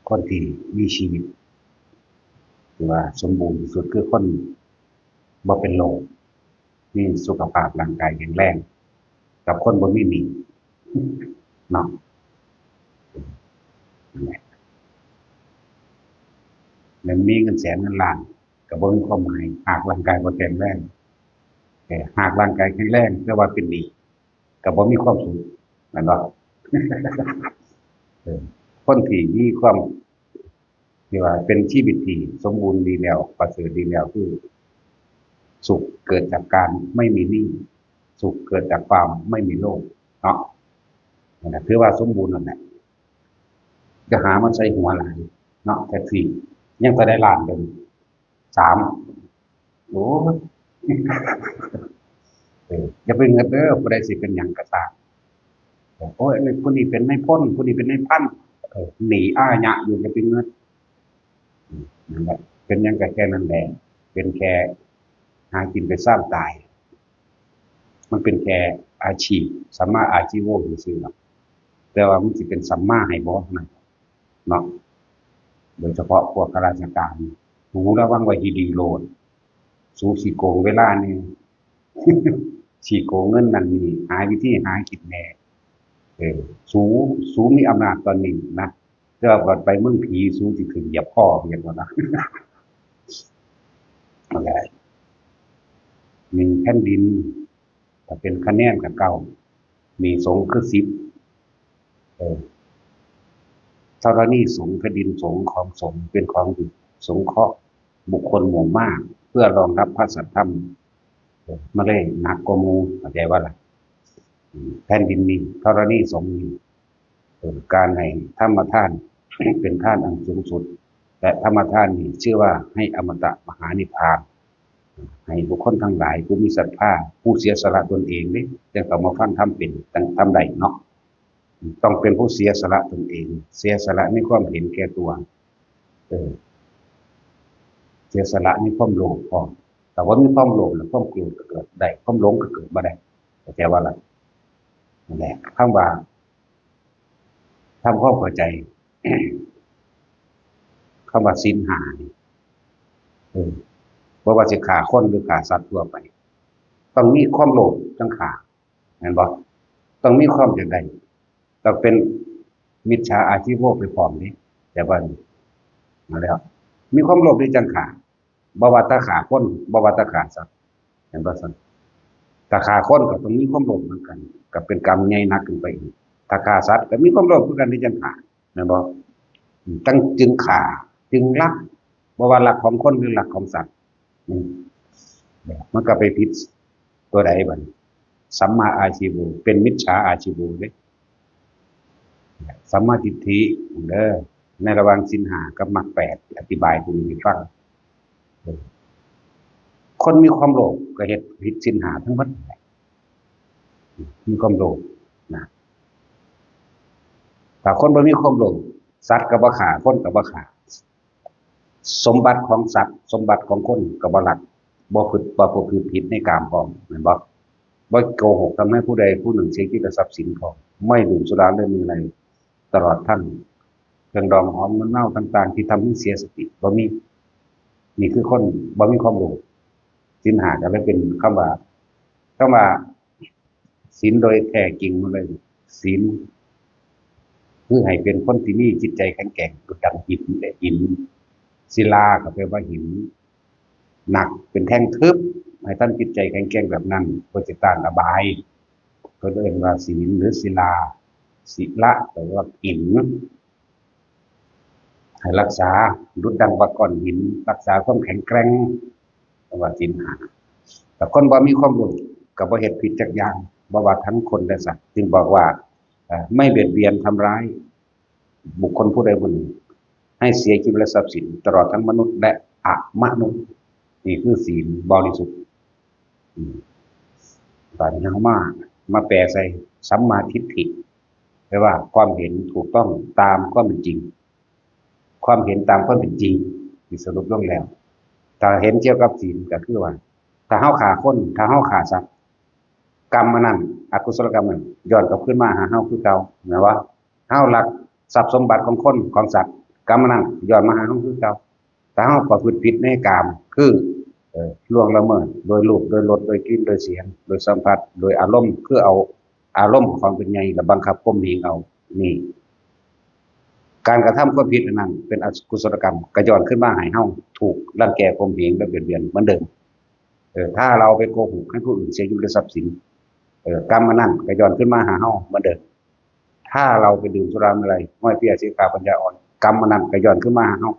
คนที่มีชีวิตหรือว่าสมบูรณ์ที่สุดคือคนบ่เป็นโรคมีสุขภาพร่างกายแข็งแรงกับคนบ่มีหนี้เนาะนั่นแหละแล้วมีเงินแสนเงินล้านก็บ่มีความหมายหากร่างกายบ่แข็งแรงแต่หากร่างกายแข็งแรงแต่ว่าเป็นหนี้ก็บ่มีความสุขแม่นบ่เออคนที่มีความที่ว่าเป็นชีวิตที่สมบูรณ์ดีแล้วประเสริฐดีแล้วคือสุขเกิดจากการไม่มีหนี้สุขเกิดจากความไม่มีโรคเนาะนั่นแหละถือว่าสมบูรณ์นั่นแหละจะหามันใส่หัวหลายเนาะแท็กซี่ยังไปได้ล้านเดิมสามโอ้ยอย่าไปเงินเด้อผู้ใดสิเป็นหยังก็ตามโอ้ยผู้นี้เป็นนายพลผู้นี้เป็นนายพันหนีอ้ายะอยู่อย่าไปเงินนั่นแหละเป็นหยังก็แค่นั้นแหละเป็นแค่หากินไปสร้างตายมันเป็นแค่อาชีพสัมมาอาชีโวซื่อๆเนาะแต่ว่ามันสิเป็นสัมมาให้บ่เท่านั้นเนาะโดยเฉพาะพวกข้าราชการหูระวังไว้ให้ดีโลดสู้สิโกงเวลานี่ สิโกงเงินนั่นนี่หาวิธีหากินแหน่เออสูสูมีอำนาจตอนนี้นะแต่ว่าก่อนไปเมืองผีสูสิขึ้นเหยียบพ่อเพียงบ่นะนั่นแหละมีแผ่นดินถ้าเป็นคะแนนก็เก่ามีสงฆ์คือ10เออ ธรณีสงฆ์แผ่นดินสงฆ์ของสงฆ์เป็นของดีสงเคราะห์บุคคลหมู่มากเพื่อรองรับพระสัทธรรมมาเลยหนักกว่าหมู่เข้าใจว่าล่ะแผ่นดินนี้ธรณีสงฆ์นี้การให้ธรรมทานเป็นทานอันสูงสุดและธรรมทานนี้ชื่อว่าให้อมตะมหานิพพานให้บุคคลทั้งหลายผู้มีศรัทธาผู้เสียสละตนเองนี่จะเข้ามาฟังธรรมเป็นทำใดเนาะ ต้องเป็นผู้เสียสละตนเองเสียสละในความเห็นแก่ตัวเออเสียสละในความโลภพอแต่ว่ามีความโลภแล้วความโกรธก็เกิดได้ความหลงก็เกิดมาได้แต่ว่าอะไรนั่นแหละคำว่าทำความเข้าใจคำว่าศีลห้านี่เออบ่ว่าสิฆ่าคนหรือฆ่าสัตว์ทั่วไปต้องมีความโลภจังฆ่าเห็นบ่ต้องมีความอยากได้ต้องเป็นมิจฉาอาชีวะไปพร้อมนี้แต่ว่ามาแล้วมีความโลภในจังขาบ่ว่าแตาขาคนบ่ว่าแตาขาสัตว์เห็นบ่ซั่นถ้าขาคนก็ต้องมีความโลภเหมือนกันก็เป็นกรรมใหญ่หนักขึ้นไปอีกถ้าฆ่าสัตว์ก็มีความโลภคือกันในจังขาแม่นบ่จังจึงฆ่าจึงลักบ่ว่าลักของคนหรือลักของสัตว์อืมมันก็ไปผิดตัวใดบัดสัมมาอาชีวะเป็นมิจฉาอาชีวะเด้สัมมาทิฏฐิเด้อในระหว่างศีลห้ากับมรรค8อธิบายให้ฟังคนมีความโลภก็เฮ็ดผิดศีลห้าทั้งหมดมีความโลภนะถ้าคนบ่มีความโลภสัตว์ก็บ่ฆ่าคนก็บ่ฆ่าสมบัติของสัตว์สมบัติของคนก็บ่ลักบ่ประพฤติผิดในกามพร้อมแม่นบ่บ่โกหกทำให้ผู้ใดผู้หนึ่งเสียชีวิตทรัพย์สินของไม่ดื่มสุราเรื่องอะไรตลอดทั้งเครื่องดองหอมน้ำเน่าต่างๆที่ทำให้เสียสติบ่มีนี่คือคนบ่มีความโลภศีลห้าก็เลยเป็นคำว่าศีลโดยแท้จริงมันเลยศีลคือให้เป็นคนที่มีจิตใจแข็งแกร่งดุจดังหินแต่หินศิลาก็แปลว่าหินหนักเป็นแท่งทึบให้ท่านจิตใจแข็งแกร่งแบบนั้นเพื่อจะต้านอบายก็เรียกว่าศีลหรือศิลาศิละแปลว่าหินให้รักษาดุจดังว่าก้อนหินรักษาความแข็งแกร่งแปลว่าศีลห้าแต่คนบ่มีความรู้ก็บ่เฮ็ดผิดจักอย่างบ่ว่าทั้งคนและสัตว์จึงบอกว่าไม่เบียดเบียนทำร้ายบุคคลผู้ใดผู้หนึ่งให้เสียชีวิตและทรัพย์สินตลอดทั้งมนุษย์และอมนุษย์นี่คือศีลบริสุทธิ์ตอนนี้เฮามาแปลใส่สัมมาทิฏฐิแปลว่าความเห็นถูกต้องตามความเป็นจริงความเห็นตามความเป็นจริงที่สรุปลงแล้วถ้าเห็นเกี่ยวกับศีลก็คือว่าถ้าเฮาฆ่าคนถ้าเฮาฆ่าสัตว์กรรมอันนั้นอกุศลกรรมนั้นย้อนกลับขึ้นมาหาเฮาคือเก่าแม่นว่าเฮาลักทรัพย์สมบัติของคนของสัตว์ กรรมนั้นย้อนมาหาเฮาคือเก่าถ้าเฮาประพฤติผิดในกามคือล่วงละเมิดโดยรูปโดยรสโดยกลิ่นโดยเสียงโดยสัมผัสโดยอารมณ์คือเอาอารมณ์ของเป็นใหญ่แล้วบังคับข่มเหงเอานี่การกระทำความผิดอันนั้นเป็นอกุศลกรรมก็ย้อนขึ้นมาให้เฮาถูกรังแกข่มเหงและเบียดเบียนเหมือนเดิมถ้าเราไปโกหกให้ผู้อื่นเสียชีวิตหรือทรัพย์สินกรรมนั้นก็ย้อนขึ้นมาหาเฮาเหมือนเดิมถ้าเราไปดื่มสุราเมื่อไรง่อยเปียสีกาปัญญาอ่อนกรรมนั้นก็ย้อนขึ้นมาหาเฮา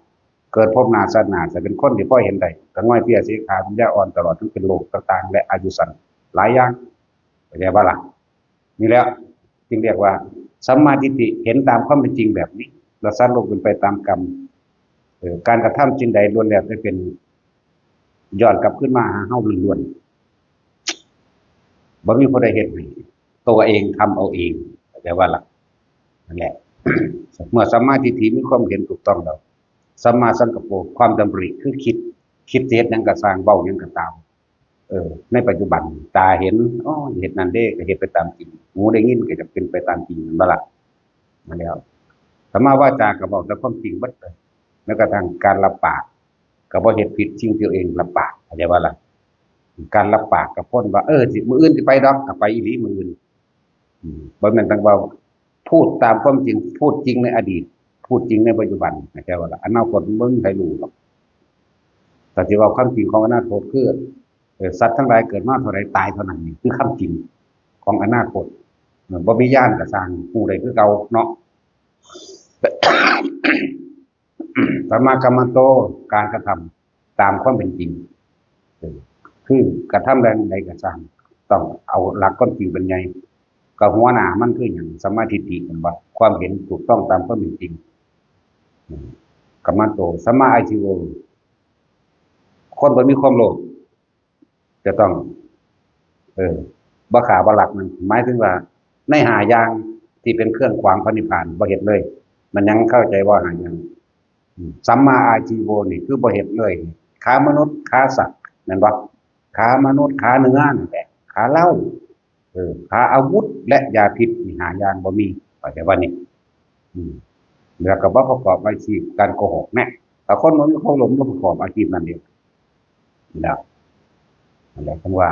เกิดพบหน้าชาติหน้าจะเป็นคนที่พ่อเห็นได้ก็ง่อยเปียสีขาปัญญาอ่อนตลอดทั้งเป็นโรคต่างๆและอายุสั้นหลายอย่างเข้าใจบ่ล่ะนี่แล้วจึงเรียกว่าสัมมาทิฏฐิเห็นตามความเป็นจริงแบบนี้เราสร้างโลกเป็นไปตามกรรมการกระทำสิ่งใดล้วนแล้วได้เป็นย้อนกลับขึ้นมาหาเฮาล้วนๆบ่มีผู้ใดเฮ็ดให้ตัวเองทำเอาเองเข้าใจว่าล่ะนั่นแหละ เมื่อสัมมาทิฏฐิมีความเห็นถูกต้องแล้วสัมมาสังกัปโปความดำริคือคิดเฮ็ดหยังก็สร้างเว้าหยังก็ตามในปัจจุบันตาเห็นอ๋อเฮ็ดนั่นเด้ก็เฮ็ดไปตามจริงหูได้ยินก็จะเป็นไปตามจริงนั่นบ่ล่ะมาแล้วสัมมาวาจาก็บอกแต่ความจริงเบิดเลยแล้วก็ทางการรับปากก็บ่เฮ็ดผิดสิ่งที่ตัวเองรับปากเข้าใจว่าล่ะการรับปากกับพ้นว่าสิมื้ออื่นสิไปดอกก็ไปอีหลีมื้ออื่นบ่แม่นต้องเว้าพูดตามความจริงพูดจริงในอดีตพูดจริงในปัจจุบันเข้าใจว่าล่ะอนาคตบ่มีใครรู้หรอกแต่ที่ว่าความจริงของอนาคตคือสัตว์ทั้งหลายเกิดมาเท่าไรตายเท่านั้นนี่คือความจริงของอนาคตบ่มีญาณก็สร้างฮู้ได้คือเก่าเนาะ สัมมากัมมันโตการกระทำตามความเป็นจริงคือกระทำใดก็สร้างต้องเอาหลักความจริงเป็นใหญ่ก็หัวหน้ามันคือหยังสัมมาทิฏฐินั่นว่าความเห็นถูกต้องตามความเป็นจริงกัมมันโตสัมมาอาชีโวคนบ่มีความโลภจะต้องบ่ฆ่าบ่ลักมันหมายถึงว่าในหาอย่างที่เป็นเครื่องขวางพระนิพพานบ่เฮ็ดเลย มันยังเข้าใจว่าหาอย่างสัมมาอาชีโวนี่คือบ่เฮ็ดเลยค้ามนุษย์ค้าสัตว์นั่นบ่ค้ามนุษย์ค้าเนื้อนั่นแหละค้าเหล้าค้าอาวุธและยาพิษนี่หาอย่างบ่มีเข้าใจว่านี่แล้วก็บ่ประกอบอาชีพการโกหกแน่ถ้าคนบ่มีความหลงบ่ประกอบอาชีพนั้นเองแล้วนั่นแหละคำว่า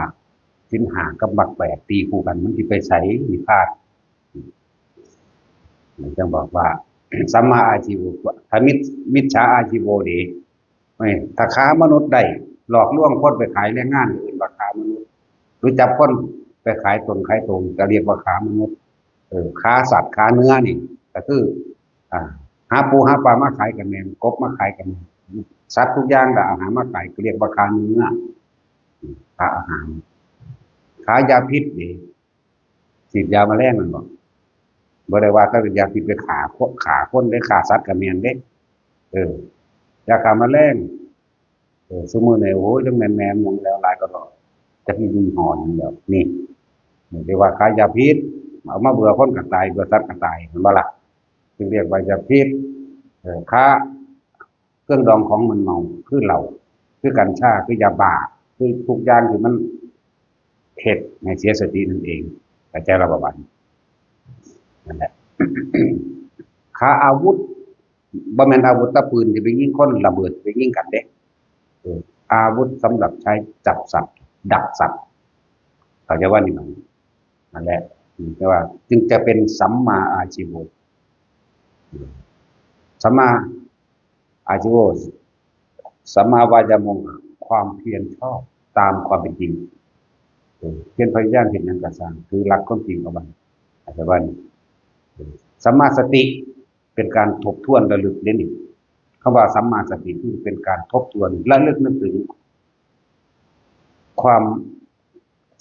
ศีลห้ากับมรรค8ตีคู่กันมันสิไปไสนิพพานมันจึงบอกว่าสัมมาอาชีโวถ้ามิจฉาอาชีโวดีถ้าค้ามนุษย์ได้หลอกลวงคนไปขายแรงงานอื่นว่าค้ามนุษย์หรือจับคนไปขายตนขายตนก็เรียกว่าค้ามนุษย์ค้าสัตว์ค้าเนื้อนี่ก็คือหาปูหาปลามาขายกันแม่นกบมาขายกันสัตว์ทุกอย่างอาหารมาขายก็เรียกว่าค้าเนื้อค้าอาหารค้ายาพิษนี่ฉีดยาแมลงนั่นบ่บ่ได้ว่าถ้าเป็นยาพิษไปขาคนได้ฆ่าสัตว์ก็แม่นเด้ยาฆ่าแมลงซุมื้อนี้โอ้ยจังแม่นหยังแล้วหลายก็ดอกจักยี่ห้อหยังแล้วนี่เรียกว่าขายยาพิษเอามาเบื่อคนก็ตายเบื่อสัตว์ก็ตายเห็นบ่ล่ะจึงเรียกว่ายาพิษค้าเครื่องดองของมึนเมาคือเหล้าคือกัญชาคือยาบ้าคือทุกอย่างที่มันเฮ็ดให้เสียสตินั่นเองเข้าใจแล้วบ่บัดนั่นแหละ ค้าอาวุธบ่แม่นอาวุธตะปืนที่ไปยิงคนระเบิดไปยิงกันเด้อาวุธสำหรับใช้จับสัตว์ดักสัตว์เข้าใจว่านี่มันนั่นแหละแต่ว่าจึงจะเป็นสัมมาอาชีโวสัมมาอาชีโวสัมมาวายามงความเพียรชอบตามความเป็นจริงเพียรพยายามเห็นหยังก็สร้างคือหลักความจริงเอาไว้เข้าใจว่านี่สัมมาสติเป็นการทบทวนระลึกนี่คำว่าสัมมาสติคือเป็นการทบทวนระลึกนึกถึงความ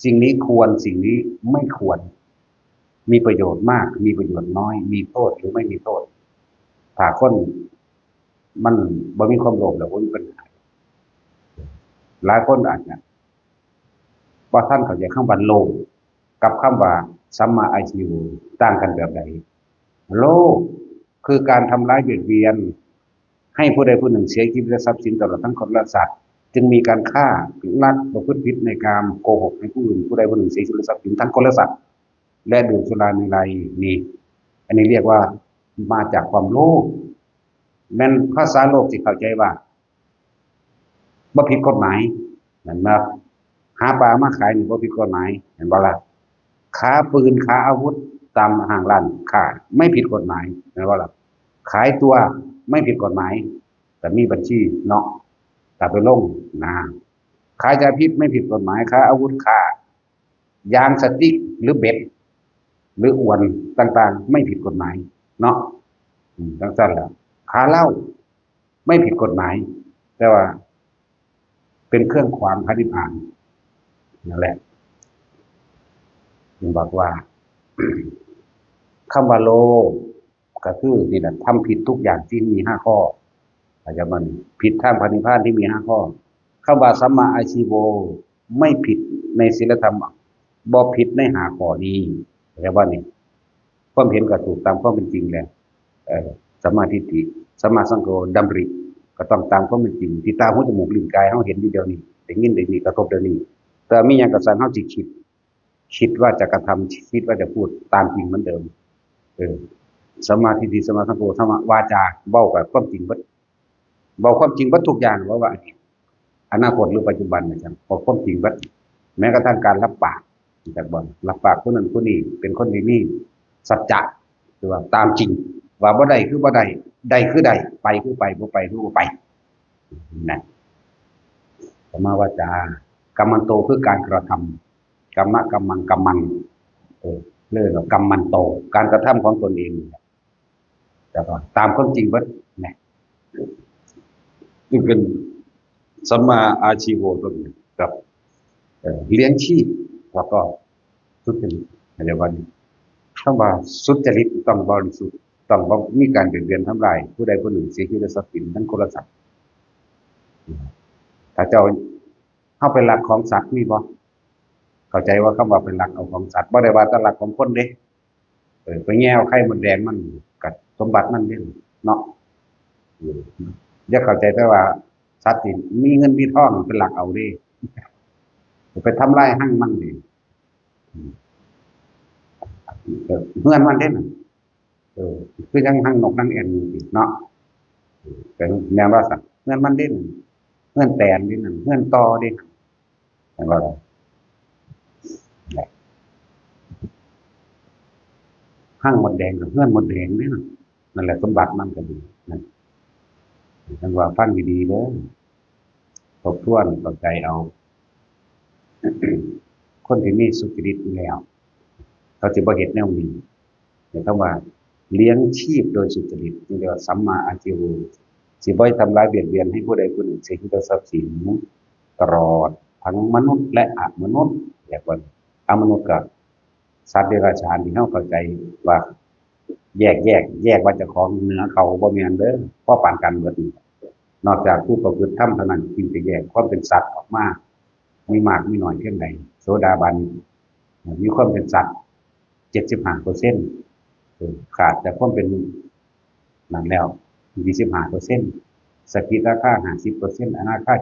สิ่งนี้ควรสิ่งนี้ไม่ควรมีประโยชน์มากมีประโยชน์น้อยมีโทษหรือไม่มีโทษถ้าคนมันบ่มีความโลภแล้วบ่มีปัญหาหลายคนอาจจะว่าท่านเข้าใจคำว่าโลภกับคำว่าสัมมาอาชีวะต่างกันแบบใดโลภคือการทำร้ายเบียดเบียนให้ผู้ใดผู้หนึ่งเสียชีวิตและทรัพย์สินตลอดทั้งคนและสัตว์จึงมีการฆ่าลักประพฤติผิดในกามโกหกให้ผู้อื่นผู้ใดผู้หนึ่งเสียชีวิตและทรัพย์สินทั้งคนและสัตว์และดื่มสุราเมลัยนี่อันนี้เรียกว่ามาจากความโลภ แม่นภาษาโลกสิเข้าใจว่าบ่ผิดกฎหมายนั่นนะหาปลามาขายนี่บ่ผิดกฎหมายเห็นบ่ล่ะค้าปืนค้าอาวุธตามห้างร้านค้าไม่ผิดกฎหมายเห็นบ่ล่ะขายตัวไม่ผิดกฎหมายแต่มีบัญชีเนาะแต่ไปลงนะขายยาพิษไม่ผิดกฎหมายค้าอาวุธค้ายางสติ๊กหรือเบ็ดหรืออวนต่างๆไม่ผิดกฎหมายเนาะทั้งสั้นแล้วค้าเหล้าไม่ผิดกฎหมายแต่ว่าเป็นเครื่องขวางพระนิพพานนั่นแหละจึงบอกว่า คำว่าโลก็คือนี่แหละทำผิดทุกอย่างที่มีห้าข้ออาจจะมันผิดทางพระนิพพานที่มีห้าข้อคำว่าสัมมาอาชีโวไม่ผิดในศีลธรรมบ่ผิดในหาข้อนี้แต่ว่านี่ความเห็นก็ถูกตามความเป็นจริงแหละสัมมาทิฏฐิสัมมาสังโฆดำริก็ต้องตามความเป็นจริงที่ตาหูจมูกลิ้นกายเฮาเห็นอยู่เดียวนี้ได้ยินได้นี่กระทบเดี๋ยวนี้แต่มีหยังก็สั่งเฮาสิคิดว่าจะกระทำคิดว่าจะพูดตามจริงเหมือนเดิมสัมมาทิฏฐิสัมมาสังโฆสัมมาวาจาเว้ากับความจริงเบิดเว้าความจริงเบิดทุกอย่างว่าอนาคตหรือปัจจุบันนะจ๊ะบอกความจริงเบิดแม้กระทั่งการรับปากจากบ่รับปากคนนั้นคนนี้เป็นคนที่มีสัจจะคือว่าตามจริงว่าบ่ได้คือบ่ได้ได้คือได้ไปคือไปบ่ไปคือบ่ไปนั่นสัมมาวาจากัมมันโตคือการกระทำกัมมะกัมมังกัมมันเรื่องกัมมันโตการกระทำของตนเองแต่ก็ตามความจริงว่าเนี่ยนี่เป็นสัมมาอาชีโวตัวนี้กับเลี้ยงชีพแล้วก็สุจริตอะไรวันนี้คำว่าสุจริตต้องบริสุทธิ์ต้องบ่มีการเบียดเบียนทำลายผู้ใดผู้หนึ่งเสียชีวิตทรัพย์สินทั้งคนละสัตว์ถ้าเจ้าเข้าไปลักของสัตว์มีบ่เข้าใจว่าคำว่าเป็นลักเอาของสัตว์บ่ได้ว่าแต่ลักของคนเด้ไปแง่วไข่มดแดงมันกับสมบัติมันเด้เนาะอย่าเข้าใจแต่ว่าสัตว์ที่มีเงินมีทองเป็นหลักเอาเด้ไปทำลายหั่งมันดิเงื่อนมันเด้น่ะคือยังหั่งนกนั่งแอ่นอยู่เนาะเป็นแนวว่าสัตว์เงื่อนมันเด้เงื่อนแตนเด้นั่นเงื่อนตอเด้นั่นก็หั่งมดแดงกับเงื่อนมดแดงนี่นั่นแหละสมบัติมันก็ดีนั่นจังว่าฟังดีๆเด้อทบทวนเข้าใจเอาคนที่มีสุจริตอยู่แล้วเขาจะบ่เฮ็ดแนวนี้แต่คำว่าเลี้ยงชีพโดยสุจริตนี่เรียกว่าสัมมาอาชีวะสิบ่ทำร้ายเบียดเบียนให้ผู้ใดผู้หนึ่งเสียชีวิตทรัพย์สินตลอดทั้งมนุษย์และอมนุษย์เรียกว่าอมนุษย์กับสัตว์เดรัจฉานที่เฮาเข้าใจว่าแยกว่าเจ้าของเหนือเขาบ่แม่นเด้อเพราะปานกันเบิดนอกจากผู้ประพฤติธรรมเท่านั้นจึงจะแยกความเป็นสัตว์ออกมามีมากมีน้อยเพียงใดโสดาบันมีความเป็นสัตว์75%ขาดแต่ความเป็นนั่นแล้ว25%สกิทาคา50%อนาคา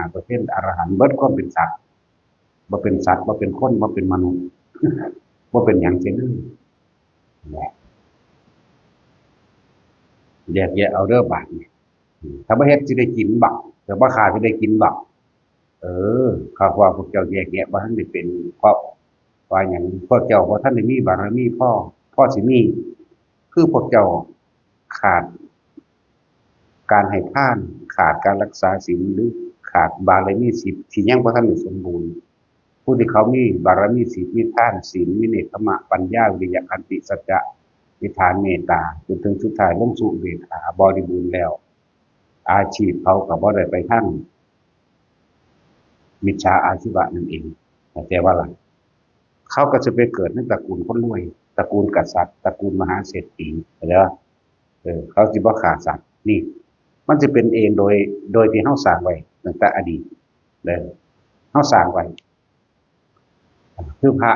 75%อรหันต์เบิดความเป็นสัตว์บ่เป็นสัตว์บ่เป็นคนบ่เป็นมนุษย์บ่เป็นหยังเช่นนั้นแหละแยกแยะเอาเด้อบาดนี้ถ้าบ่เฮ็ดสิได้กินบ่ถ้าบ่ฆ่าสิได้กินบ่ข้าว่าพวกเจ้าแยกแยะบ่ทันได้เป็นเพราะว่าหยังพวกเจ้าบ่ทันได้มีบารมีพอสิมีคือพวกเจ้าขาดการให้ทานขาดการรักษาศีลหรือขาดบารมี10ที่ยังบ่ทันได้สมบูรณ์ผู้ที่เขามีบารมี10มีทานศีลมีเนกขมะปัญญาวิริยะขันติสัจจะวิธานเมตตาจนถึงสุดท้ายลงสู่อุเบกขาบริบูรณ์แล้วอาชีพเขาก็บ่ได้ไปทางมิจฉาอาชีวะนั่นเองแต่ว่าล่ะเขาก็จะไปเกิดในตระกูลคนรวยตระกูลกษัตริย์ตระกูลมหาเศรษฐีแล้วเขาสิบ่ฆ่าสัตว์นี่มันจะเป็นเองโดยที่เฮาสร้างไว้ตั้งแต่อดีตเด้อเฮาสร้างไว้คือพระ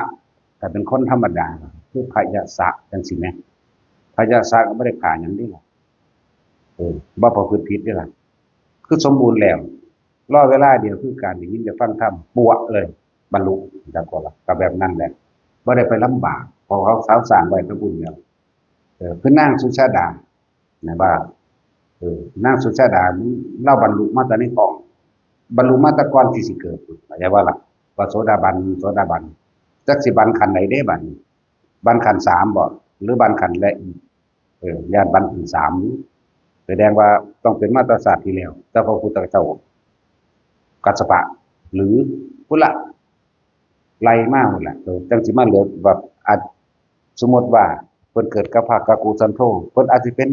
แต่เป็นคนธรรมดาคือพระยะสะจังซี่แหมพระยะสะก็บ่ได้ฆ่าหยังนี่ล่ะบ่ประพฤติผิดนี่ล่ะคือสมบูรณ์แล้วรอเวลาเดียวคือการได้ยินได้ฟังธรรมปัวเลยบรรลุจังก็ล่ะก็แบบนั้นแหละบ่ได้ไปลำบากเพราะเขาสร้างไว้พระบุญแล้วคือนางสุชาดานะว่า นางสุชาดาเล่าบรรลุมาแต่ในท้องบรรลุมาแต่ก่อนที่สิเกิดเข้าใจว่าล่ะว่าโสดาบันจักสิบันขันไหนได้บัดบันขันสามบ่หรือบันขันและอีกญาติบันขันสามแสดงว่าต้องเป็นมาตรศาสตร์ที่แล้วแต่พระพุทธเจ้ากัสสปะหรือพุทธะไล่มาหมดแหละจังสิมาเหลือแบบอาจสมมติว่าเพิ่นเกิดกับภาคกะกุสันโธเพิ่นอาจจะเป็น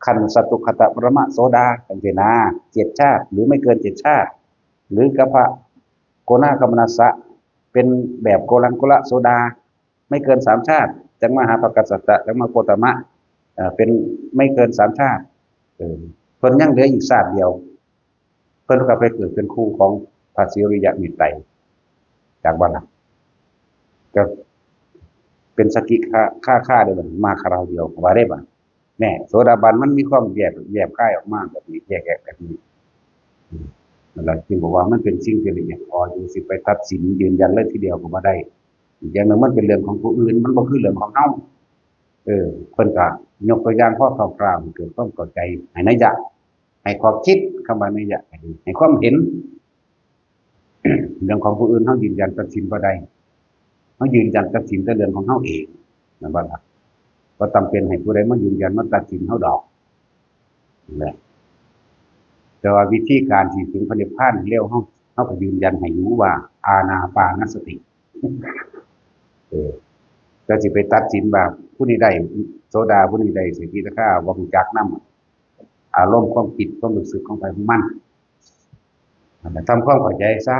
ขันสตุคตะปรมะโสดาจังซี่นะ7ชาติหรือไม่เกิน7ชาติหรือกับพระโกนาคมนัสสะเป็นแบบโกลังกุละโสดาไม่เกิน3ชาติจังมหาปกัสสะจังมโคตมะเป็นไม่เกิน3ชาติเพิ่นยังเหลืออีกชาติเดียวเพิ่นก็ไปเกิดเป็นคู่ของพระศิริยะมิตรไตรจากบ่ล่ะก็เป็นสกิค่าได้บัดมาคราวเดียวว่าได้บ่แน่โสดาบันมันมีความแยกค่ายออกมาแบบนี้แยกแบบนี้นั่นแหละจึงบอกว่ามันเป็นสิ่งที่ละเอียดอ่อนอยู่สิไปตัดสินยืนยันเลยทีเดียวก็บ่ได้อีกอย่างหนึงมันเป็นเรื่องของผู้อื่นมันบ่คือเรื่องของเฮาเพิ่นก็ยกตัวอย่างข้อคร่าวๆให้เกิดความเข้าใจให้นัยยะให้ความคิดคำว่านัยยะให้ความเห็น เรื่องของผู้อื่นเฮายืนยันตัดสินบ่ได้เฮายืนยันตัดสินแต่เรื่องของเฮาเองนั่นบ่ล่ะบ่จำเป็นให้ผู้ใดมายืนยันมาตัดสินเฮาดอกนั่นแหละแต่ว่าวิธีการที่ถึงพระนิพพานเร็วเฮาก็ยืนยันให้รู้ว่าอานาปานสติก็สิไปตัดสินว่าผู้นี้ได้โสดาผู้นี้ได้สกิทาคาบ่รู้จักนำอารมณ์ความคิดความรู้สึกของไผของมันนั่นแหละทำความเข้าใจซะ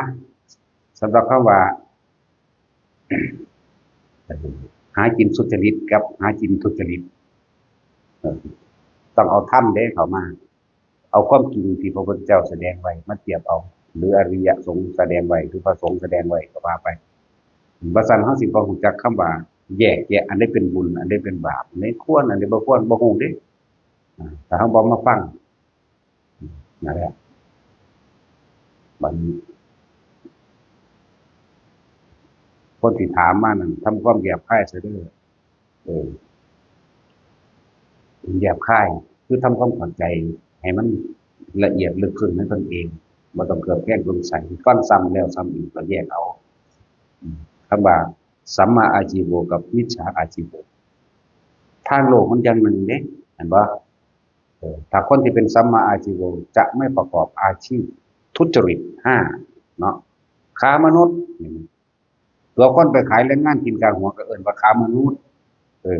สำหรับคำว่า หากินสุจริตกับหากินทุจริตต้องเอาธรรมเด้เข้ามาเอาความจริงที่พระพุทธเจ้าแสดงไว้มาเทียบเอาหรืออริยสงฆ์แสดงไว้หรือพระสงฆ์แสดงไว้ก็ว่าไปบ่ซั้นเฮาสิบ่รู้จักคำว่าแยกแยะอันใดเป็นบุญอันใดเป็นบาปอันใดควรอันใดบ่ควรบ่ฮู้เด้ถ้าเฮาบ่มาฟังนั่นแหละบัดนี้คนที่ถามมานั่นทำความแยบคายซะเด้อแยบคายคือทำความเข้าใจให้มันละเอียดลึกขึ้นในตนเองบ่ต้องเกิดแกล้งสงสัยก้อนซ้ำแล้วซ้ำอีกก็แยกเอาคำว่าสัมมาอาชีโวกับมิจฉาอาชีโวทางโลกมันอย่างหนึ่งเด้เห็นบ่ถ้าคนที่เป็นสัมมาอาชีโวจะไม่ประกอบอาชีพทุจริต5เนาะค้ามนุษย์ตัวคนไปขายแรงงานกินกลางหัวก็เอิ้นว่าค้ามนุษย์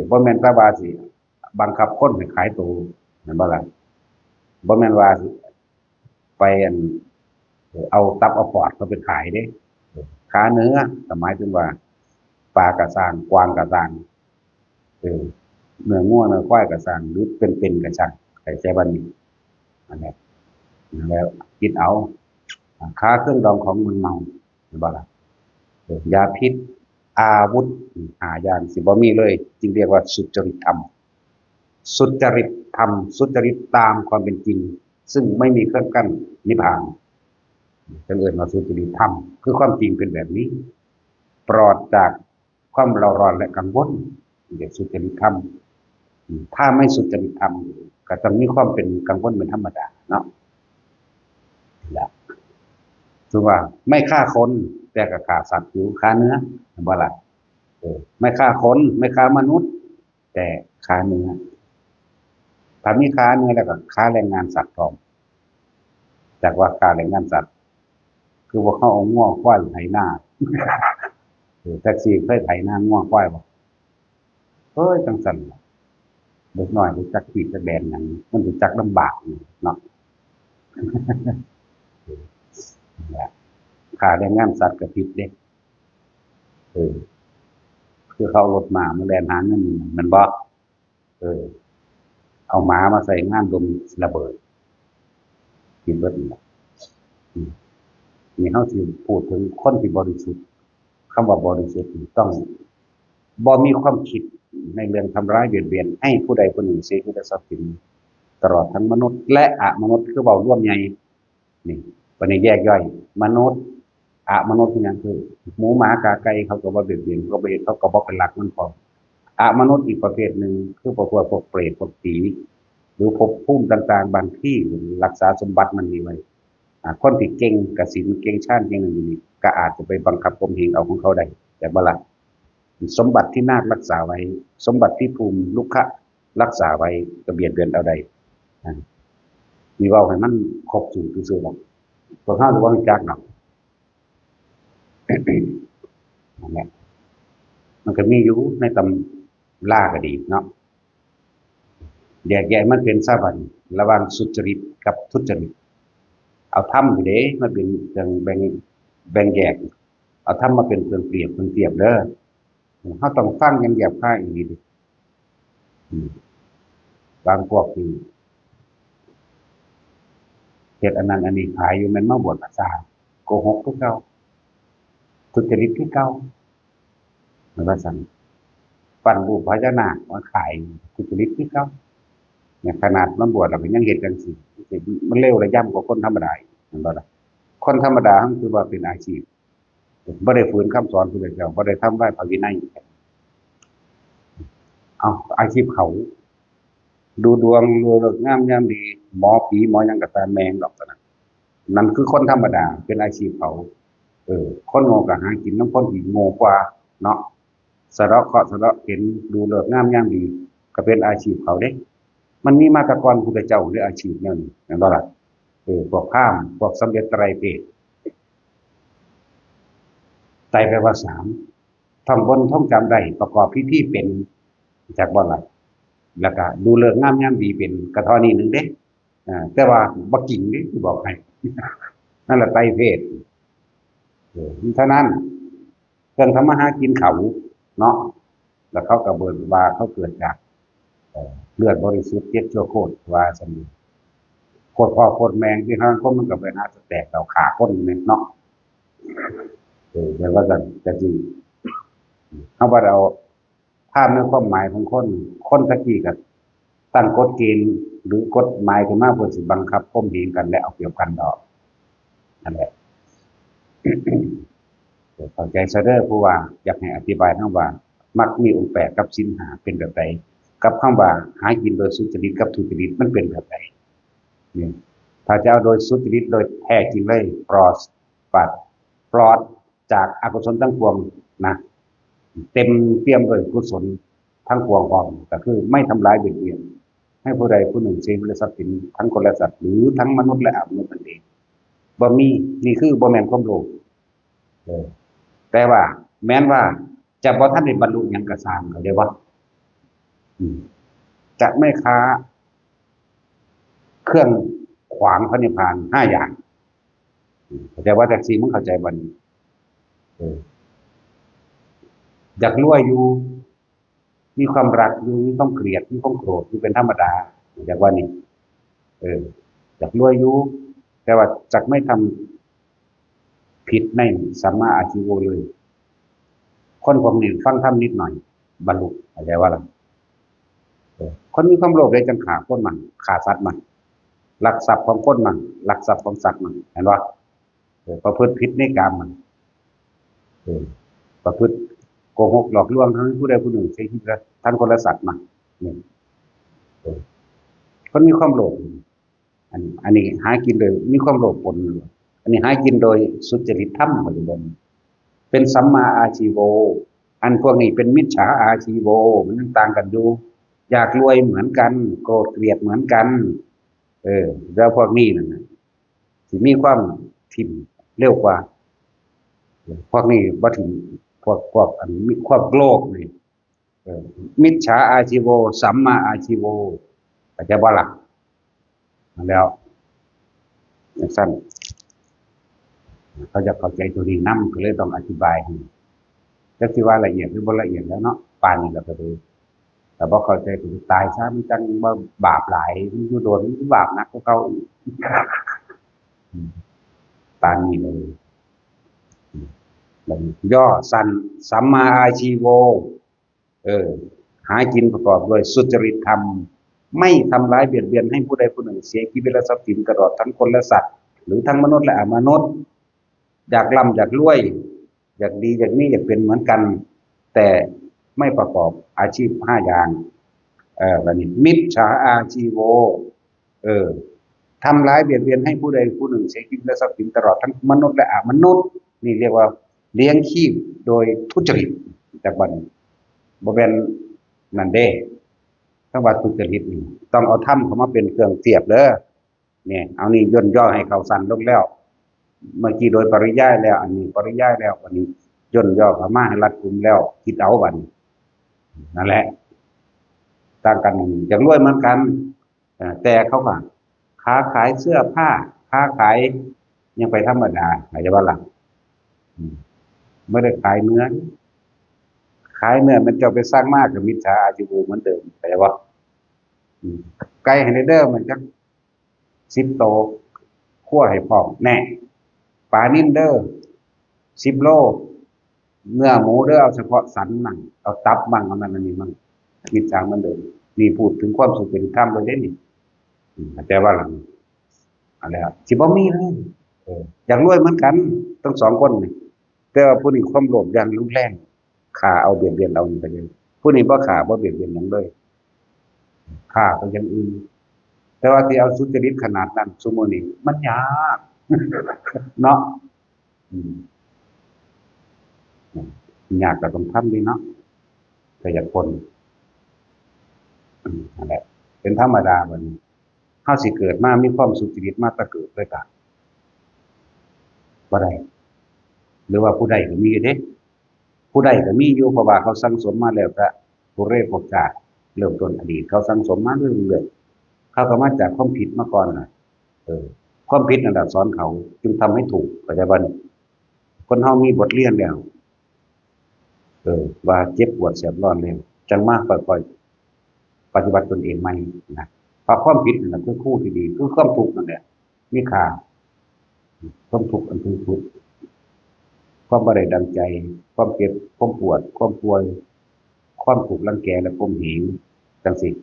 บ่แม่นแต่ว่าสิบังคับคนให้ขายตัวแม่นบ่ล่ะบ่แม่นว่าสิไปเอาตับเอาปอดเขาไปขายเด้ค้าเนื้อก็หมายถึงว่าปลากะสร้างกวางกะสร้างเนื้องัวเนื้อควายกะสร้างหรือเป็นกะช่างเข้าใจบ่นี่อันนี้แล้วคิดเอาค้าเครื่องดองของมึนเมาแม่นบ่ล่ะยาพิษอาวุธ5อย่างสิบ่มีเลยจึงเรียกว่าสุจริตธรรมสุจริตธรรมสุจริตตามความเป็นจริงซึ่งไม่มีเครื่องกั้นนิพพานจึงเอ่ยว่าสุจริตธรรมคือความจริงเป็นแบบนี้ปลอดจากความเร่าร้อนและกังวลเรียกสุจริตธรรมถ้าไม่สุจริตธรรมก็ต้องมีความเป็นกังวลเป็นธรรมดาเนาะล่ะคือว่าไม่ฆ่าคนแต่ก็ฆ่าสัตว์อยู่ฆ่าเนื้อบ่ล่ะไม่ฆ่าคนไม่ฆ่ามนุษย์แต่ฆ่าเนื้อถ้ามีค้าเนื้อแล้วก็ค้าแรงงานสัตว์พร้อมจากว่าค้าแรงงานสัตว์คือว่าเขาเอาง่วงควายไถนาแท็กซี่เคยไถนาง่วงควายบ่เฮ้ยจังซั่นเด็กน้อยรู้จักขีดแดนหยังมันรู้จักลำบากเนาะค้าแรงงานสัตว์ก็ผิดเด้คือเขารถม้ามาแล่นหาเงินมันบ่เอาหมามาใส่งานดมระเบิดกินเบิดนี่นี่เฮาสิพูดถึงคนที่บริสุทธิ์คำว่าบริสุทธิ์ต้องบ่มีความคิดในเรื่องทำร้ายเบียดเบียนให้ผู้ใดผู้หนึ่งเสียชีวิตทรัพย์สินตลอดทั้งมนุษย์และอมนุษย์คือเว้าร่วมใหญ่นี่บ่ได้แยกย่อยมนุษย์อมนุษย์คือหยังคือหมูหมากาไก่เขาก็บ่เบียดเบียนเขาก็บ่เป็นหลักมันพออมนุษย์อีกประเภทหนึ่งคือพวกเปรตพวกผี หรือภพภูมิต่างๆบางที่รักษาสมบัติมันมีไว้คนที่เก่งกสิณเก่งชาญเก่งอะไรนี้ก็อาจจะไปบังคับข่มเหงเอาของเขาได้แต่บ่ล่ะสมบัติที่นาครักษาไว้สมบัติที่ภูมิลุกขะรักษาไว้ก็เบียดเบียนเอาได้มีเว้าให้มันครบสูตรซื่อๆหรอกตัวเฮาหรือว่าจักหรอกนั่นแหละมันก็มีอยู่ในตำราก็ดีเนาะแยกแยะมันเป็นซะบัดระหว่างสุจริตกับทุจริตเอาธรรมนี่เด้มันเป็นจังแบ่งแยกเอาธรรมมาเป็นเครื่องเปรียบเด้อเฮาต้องฟังอย่างแยบคายอีหลีดิอืมบางพวกนี่เฮ็ดอันนั้นอันนี้ขายอยู่แม่นมาบวชพระสาโกหกคือเก่าทุจริตคือเก่ามันว่าซั่นปั้นรูปพญานาคมาขายทุจริตคือเก่าเนี่ยขนาดมันบวชแล้วก็ยังเฮ็ดจังซี่มันเลวระย่ำกว่าคนธรรมดาอีกแม่นบ่ล่ะคนธรรมดามันคือว่าเป็นอาชีพบ่ได้ฝืนคำสอนพระพุทธเจ้าบ่ได้ทำลายพระวินัยเอาอาชีพเขาดูดวงดูฤกษ์งามยามดีหมอผีหมอหยังก็ตามแม่งดอกนั้นนั่นคือคนธรรมดาเป็นอาชีพเขาคนโง่ก็หากินนำคนที่โง่กว่าเนาะสะเดาะเคราะห์สะเดาะเห็นดูฤกษ์งามยามดีก็เป็นอาชีพเขาเด้มันมีมาแต่ก่อนพุทธเจ้าหรืออาชีพแนวนี้แม่นบ่ล่ะพวกพราหมณ์พวกสำเร็จไตรเพศไตรแปลว่าสามท่องบนท่องจำได้ประกอบพิธีเป็นจากบ่ล่ะแล้วก็ดูฤกษ์งามยามดีเป็นกะเทอนี้หนึงเด้แต่ว่าบ่จริงเด้สิบอกให้นั่นแหละไตรเพศฉะนั้นเครื่องทำมาหากินเขาเนาะแล้วเขาก็เบิดว่าเขาเกิดจากเลือดบริสุทธิ์เจ็ดชั่วโคตรว่าซั่นโคตรพ่อโคตรแม่งที่ทางคนมันก็ไปหาสแตกเอาขาคนนี่เนาะแปลว่าจะจริงเฮาบ่ได้เอาภาพในความหมายของคนตะกี้ก็ตั้งกฎเกณฑ์หรือกฎหมายขึ้นมาเพื่อสิบังคับข่มเหงกันและเอาเปรียบกันดอกนั่นแหละเข้าใจซะเด้อผู้ว่าอยากให้อธิบายทั้งว่ามักมีองค์แปดกับศีลห้าเป็นแบบใดกับคำว่าหากินโดยสุจริตกับทุจริตมันเป็นแบบใดนี่ถ้าจะเอาโดยสุจริตโดยแท้จริงเลยปัดปลอดจากอกุศลทั้งปวงนะเต็มเปี่ยมด้วยกุศลทั้งปวงพร้อมก็คือไม่ทำร้ายเบียดเบียนให้ผู้ใดผู้หนึ่งเสียทรัพย์สินทั้งคนและสัตว์หรือทั้งมนุษย์และอมนุษย์นั่นเองบ่มีนี่คือบ่แม่นความโลภแต่ว่าแม้นว่าจะบ่ทันได้บรรลุหยังก็ตามเข้าใจบ่จะไม่ค้าเครื่องขวางพระนิพพาน5อย่างเข้าใจว่าแท็กซี่มึงเข้าใจบ่นี่อยากรวยอยู่มีความรักอยู่มีความเกลียดมีความโกรธอยู่เป็นธรรมดาอยากว่านี่อยากรวยอยู่แต่ว่าจักไม่ทำผิดในสัมมาอาชีวะเลยคนพวกนี้ฟังธรรมนิดหน่อยบรรลุเข้าใจว่าล่ะคนมีความโลภได้จังฆ่าคนมันฆ่าสัตว์มันลักทรัพย์ของคนมันลักทรัพย์ของสัตว์มันเห็นบ่ประพฤติผิดในกามมันประพฤติโกหกหลอกลวงทั้งผู้ใดผู้หนึ่งเสียชีวิตทั้งคนและสัตว์มันนี่คนมีความโลภอันนี้หากินโดยมีความโลภปนอันนี้หากินโดยสุจริตธรรมปัจจุบันเป็นสัมมาอาชีโวอันพวกนี้เป็นมิจฉาอาชีโวมันต่างกันอยู่อยากรวยเหมือนกันโกรธเกลียดเหมือนกันแล้วพวกนี้นั่นน่ะสิมีความถิ่มเร็วกว่าพวกนี้บ่ถึงพวกอันมีความโลภนี่มิจฉาอาชีโวสัมมาอาชีโวเข้าใจบ่ล่ะแล้วจังซั่นเขาจะเข้าใจตัวนี้นำก็เลยต้องอธิบายให้จักสิว่าละเอียดหรือบ่ละเอียดแล้วเนาะปานนี้แล้วก็เลยแต่บ่เข้าใจก็ตายซะมันจังบ่บาปหลายมันอยู่โดนมันบาปหนักกว่าเก่าอีกปานนี้เลยย่อสั้นสัมมาอาชีโวหากินประกอบด้วยสุจริตธรรมไม่ทำร้ายเบียดเบียนให้ผู้ใดผู้หนึ่งเสียชีวิตและทรัพย์สินตลอดทั้งคนและสัตว์หรือทั้งมนุษย์และอมนุษย์อยากร่ำอยากรวยอยากดีอยากนี่อยากเป็นเหมือนกันแต่ไม่ประกอบอาชีพ5อย่าง วันนี้มิจฉาอาชีโวเออทำร้ายเบียดเบียนให้ผู้ใดผู้หนึ่งเสียชีวิตและทรัพย์สินตลอดทั้งมนุษย์และอมนุษย์นี่เรียกว่าเลี้ยงชีพโดยทุจริตจากบันบ่เป็นนั่นเด้ทั้งว่าทุจริตนี่ต้องเอาถ้ำเข้ามาเป็นเครื่องเทียบเด้อเนี่ยเอานี่ย่นย่อให้เขาสั่นลงแล้วเมื่อกี้โดยปริยายแล้วอันนี้ปริยายแล้ววันนี้ย่นย่อเข้ามาให้รัดกุมแล้วคิดเอาบัดนั่นแหละต่างกันอย่างรวยเหมือนกันแต่เขาก็ค้าขายเสื้อผ้าค้าขายยังไปธรรมดาหมายถึงว่าหลังไม่ได้ขายเนื้อขายเนื้อมันจะไปสร้างมากกับมิจฉาอาชีพเหมือนเดิมแต่ว่าไก่ไฮเดอร์มันจะ10 โตคั่วให้พร้อมแน่ปลานิ่มเด้อ10 โลเนื้อหมูเด้อเอาเฉพาะสันมั่งเอาตับมั่งเอานั่นอันนี้มั่งมิจฉาเหมือนเดิมนี่พูดถึงความสุจริตธรรมโดยเด่นนี่แต่ว่าหลังอะไรครับสิบ่มีเลยอยากรวยเหมือนกันทั้งสองคนนี่แต่ว่าผู้นี้ความโลภอย่างรุนแรงฆ่าเอาเบียดเบียนเอาไปเลยผู้นี้บ่ฆ่าบ่เบียดเบียนหยังเลยฆ่าไปอย่างอื่นแต่ว่าที่เอาสุจริตขนาดนั้นซุมื้อนี้มันยากเนาะยากก็ต้องทำดีเนาะแต่อย่าคนนั่นแหละเป็นธรรมดาบัดนี้เฮาสิเกิดมามีความสุจริตมาแต่เกิดด้วยกันบ่ได้หรือว่าผู้ใดก็มีเด้ผู้ใดก็มีอยู่เพราะว่าเขาสั่งสมมาแล้วก็ผู้เรศพวกกาเริ่มต้นอดีตเขาสั่งสมมาเรื่อยๆเขาก็มาจากความผิดมาก่อนน่ะความผิดนั่นแหละสอนเขาจึงทำให้ถูกเข้าใจบ่คนเฮามีบทเรียนแล้วว่าเจ็บปวดแสบร้อนแล้วจังมากค่อยๆปฏิบัติตนเองใหม่นะเพราะความผิดนั่นแหละคือคู่ที่ดีคือความทุกข์นั่นแหละมีค่าความทุกข์อันเป็นทุกข์ความบ่ได้ดังใจความเจ็บความปวดความป่วยความถูกรังแกและข่มเหงจังซี่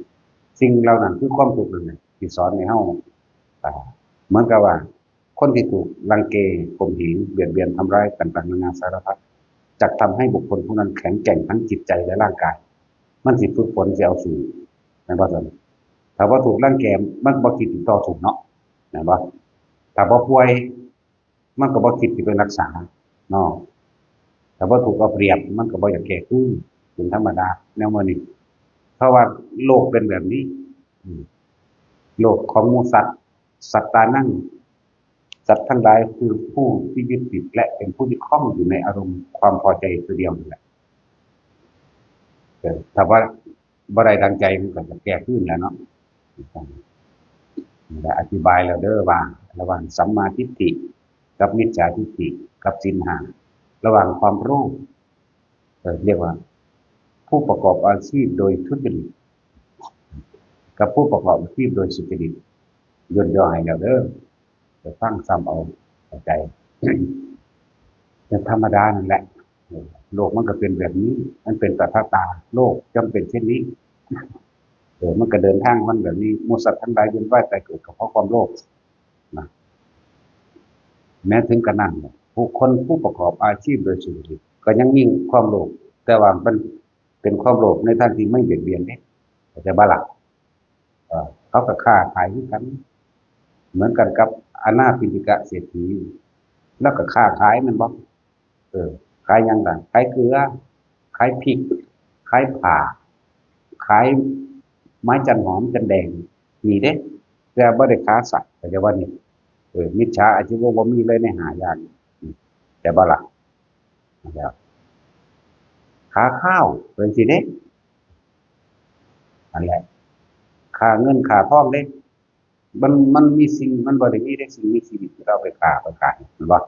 สิ่งเหล่านั้นคือความทุกข์นั่นแหละที่สอนให้เฮาเหมือนกับว่าคนที่ถูกรังแกข่มเหงเบียดเบียนทำร้ายต่างๆนานาสารพัดจักทำให้บุคคลผู้นั้นแข็งแกร่งทั้งจิตใจและร่างกายมันสิฝึกฝนสิเอาสู่นั่นว่าซั่นถ้าว่าถูกรังแกมันบ่คิดสิต่อสู้เนาะนั่นบ่ถ้าบ่ป่วยมันก็บ่คิดสิไปรักษาเนาะถ้าว่าถูกเอาเปรียบมันก็บ่อยากแก้คืนเป็นธรรมดาแนวมื้อนี้เพราะว่าโลกเป็นแบบนี้โลกของหมู่สัตตานั่งสัตว์ทั้งหลายคือผู้ที่ยึดติดและเป็นผู้ที่คล้องอยู่ในอารมณ์ความพอใจตัวเดียวนั่นแหละถ้าว่าบ่ได้ดังใจมันก็จะแก้คืนแล้วเนาะได้อธิบายแล้วเด้อว่าระหว่างสัมมาทิฏฐิกับมิจฉาทิฏฐิกับศีลห้าระหว่างความรู้เรียกว่าผู้ประกอบอาชีพโดยทุจริตกับผู้ประกอบอาชีพโดยสุจริตย่นย่อให้แล้วเด้อจะฟังซ้ำเอาใจเป็นธรรมดานั่นแหละโลกมันก็เป็นแบบนี้มันเป็นตถาตาโลกจำเป็นเช่นนี้มันก็เดินทางมันแบบนี้มูสัตว์ทั้งหลายเวียนว่ายตายเกิดก็เพราะความโลภนะแม้ถึงกระนั้นผู้ประกอบอาชีพโดยสุจริตก็ยังมีความโลภแต่ว่ามันเป็นความโลภในทางที่ไม่เบียดเบียนเนี่ยแต่บ้าหลักเขาก็ค้าขายกันเหมือนกันกับอนาปิณฑิกะเศรษฐีแล้วก็ค้าขายมันบ่ขายยังไงขายเกลือขายพริกขายผ่าขายไม้จันหอมจันแดงมีเด้แต่บ่ได้ค้าสัตว์แต่จะว่านี่มิจฉาอาชีวะบ่มีเลยในหาอย่างแต่บ่ล่ะนะครับค้าข้าวเป็นสิเด้อันแหละค่าเงินค่าทองเด้มันมีสิ่งมันบ่ได้มีได้สิ่งมีชีวิตที่เราไปค้าไปขายเห็นบ่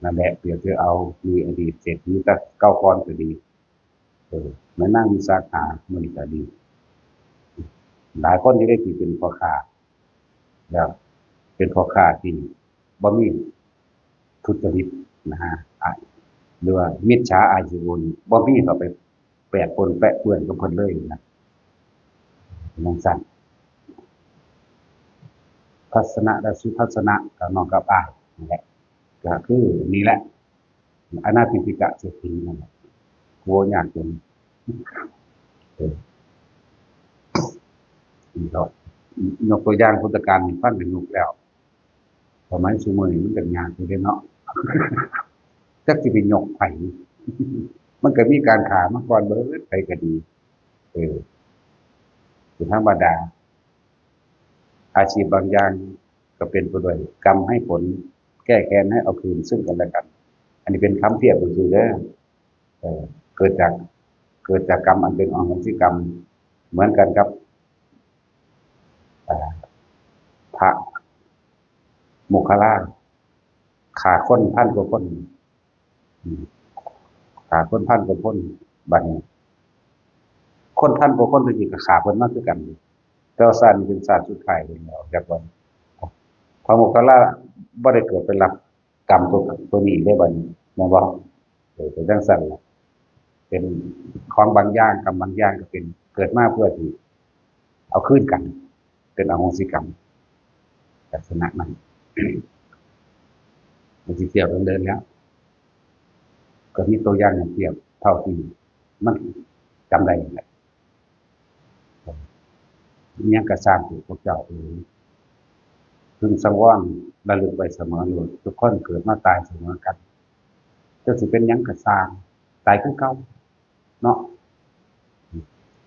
นั่นแหละเปรียบเทียบเอามีอดีตเศรษฐีแต่เก่าก่อนก็ดีเหมือนนั่งมีสาขามันก็ดีหลายคนที่ได้ที่เป็นพ่อค้าแล้วเป็นพ่อค้าที่บ่มีทุจริตนะฮะหรือว่ามิจฉาอาชีวะบ่มีเข้าไปแปะปนแปะเปื้อนกับเพิ่นเลยนะจังซั่นทัศนะและสุทัศนะก็น้องกับอ้ายนั่นแหละก็คือนี่แหละอนาปิณฑิกะเศรษฐีนั่นแหละโหยากจน ก็ยกตัวอย่างพุทธกาลนี่ฟังเป็นยุคแล้วสมัยซุมื้อนี้มันเป็นยากอยู่เด้เนาะจักสิไปยกไผมันก็มีการฆ่ามาก่อนเบิดไปก็ดีเออเป็นธรรมดาอาชีพบางอย่างก็เป็นไปด้วยกรรมให้ผลแก้แค้นให้เอาคืนซึ่งกันและกันอันนี้เป็นคำเทียบซื่อๆเด้อเออเกิดจากเกิดจากกรรมอันเป็นอโหสิกรรมเหมือนกันกับเอ่อพระโมคคัลลานะฆ่าคนพันกว่าคนอืมฆ่าคนพันกว่าคนบัดนี้คนพันกว่าคนก็สิก็ฆ่าเพิ่นมาคือกันแต่ว่าชาตินี้เป็นชาติสุดท้ายเพิ่นแล้วจากว่าพระโมคคัลลาบ่ได้เกิดไปรับกรรมตัวนี้ได้บัดนี้แม่นบ่เป็นจังซั่นล่ะเป็นของบางอย่างกรรมบางอย่างก็เป็นเกิดมาเพื่อที่เอาคืนกันเป็นอโหสิกรรมลักษณะนั้นมันสิเทียบกันเดินแล้วก็มีตัวอย่างให้เทียบเท่าที่มันจำได้นั่นแหละอิหยังก็สร้างที่พวกเจ้าพึงสังวรระลึกไว้เสมออยู่ทุกคนเกิดมาตายเสมอกันจักสิเป็นหยังก็สร้างตายคือเก่าเนาะ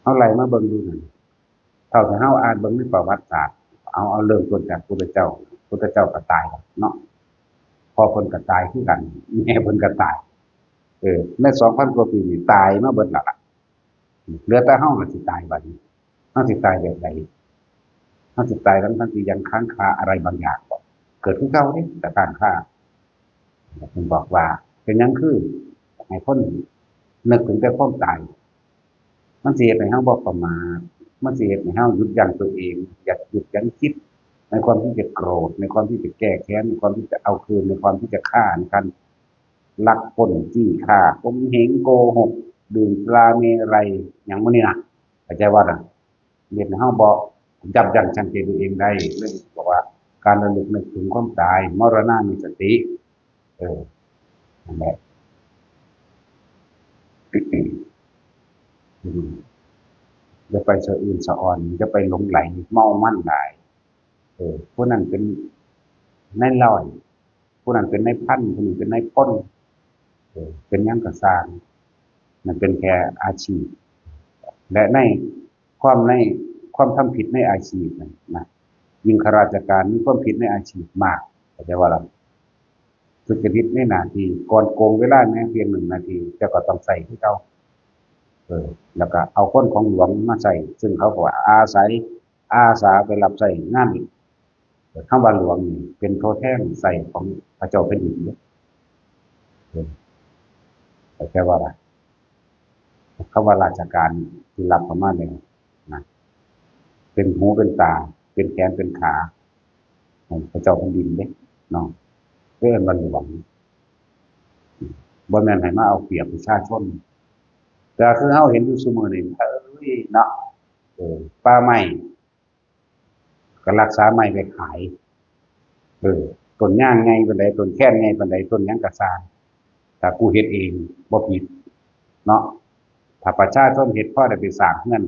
เอาไล่มาเบิ่งดูนั่นเท่าที่เฮาอ่านเบิ่งในประวัติศาสตร์เอาเริ่มต้นจากพุทธเจ้าพุทธเจ้าก็ตายแล้วเนาะพ่อเพิ่นก็ตายคือกันแม่เพิ่นก็ตายใน2,000กว่าปีนี่ตายมาเบิดแล้วล่ะเหลือแต่เฮาล่ะสิตายบัดนี้เฮาสิตายแบบใดเฮาสิตายทั้งที่ยังค้างคาอะไรบางอย่างบ่เกิดคือเก่าเดะแต่ค้างคาเพิ่นบอกว่าเป็นหยังคือให้คนนึกถึงแต่ความตายมันสิเฮ็ดให้เฮาบ่ประมาทมันสิเฮ็ดให้เฮาหยุดยั้งตัวเองอยากหยุดยั้งคิดในความที่จะโกรธในความที่จะแก้แค้นในความที่จะเอาคืนในความที่จะฆ่าในการลักปล้นจี้ฆ่าข่มเหงโกหกดื่มสุราเมรัยหยังหมู่นี้น่ะเข้าใจว่าน่ะเฮ็ดให้เฮาบ่ยับยั้งชั่งใจตัวเองได้เลยบอกว่าการระลึกนึกถึงความตายมรณะมีสติเออนั่นแหละอืมอย่าไปสะอื่นสะออนอย่าไปหลงใหลเมามั่นหลายผู้นั้นเป็นนายร้อยผู้นั้นเป็นนายพันผู้นี้เป็นนายพลเป็นหยังก็สร้างมันเป็นแค่อาชีพและในความทำผิดในอาชีพนั่นนะยิ่งข้าราชการมีความผิดในอาชีพมากเข้าใจว่าล่ะทุจริตในหน้าที่ก่อนโกงเวลาแม้เพียง1 นาทีเจ้าก็ต้องใส่คือเก่าแล้วก็เอาคนของหลวงมาใส่ซึ่งเขาก็ว่าอาสาไปรับใช้งานคำว่าหลวงนี่เป็นโทแทนใส่ของพระเจ้าแผ่นดินเด้อเข้าใจว่าล่ะคำว่าราชการที่รับเข้ามาเนี่ยนะเป็นหูเป็นตาเป็นแขนเป็นขาของพระเจ้าแผ่นดินเด้เนาะเอิ้นว่าหลวงบ่แม่นให้มาเอาเปรียบประชาชนแต่คือเฮาเห็นอยู่ซุมื้อนี้เอ้ยเนาะป่าไม้ก็รักษาไม้ไว้ขายเออต้นย่างใหญ่ปานใดต้นแค้นใหญ่ปานใดต้นหยังก็สร้างถ้ากูเฮ็ดเองบ่ผิดเนาะถ้าประชาชนเฮ็ดพอได้ไปสร้างเรือน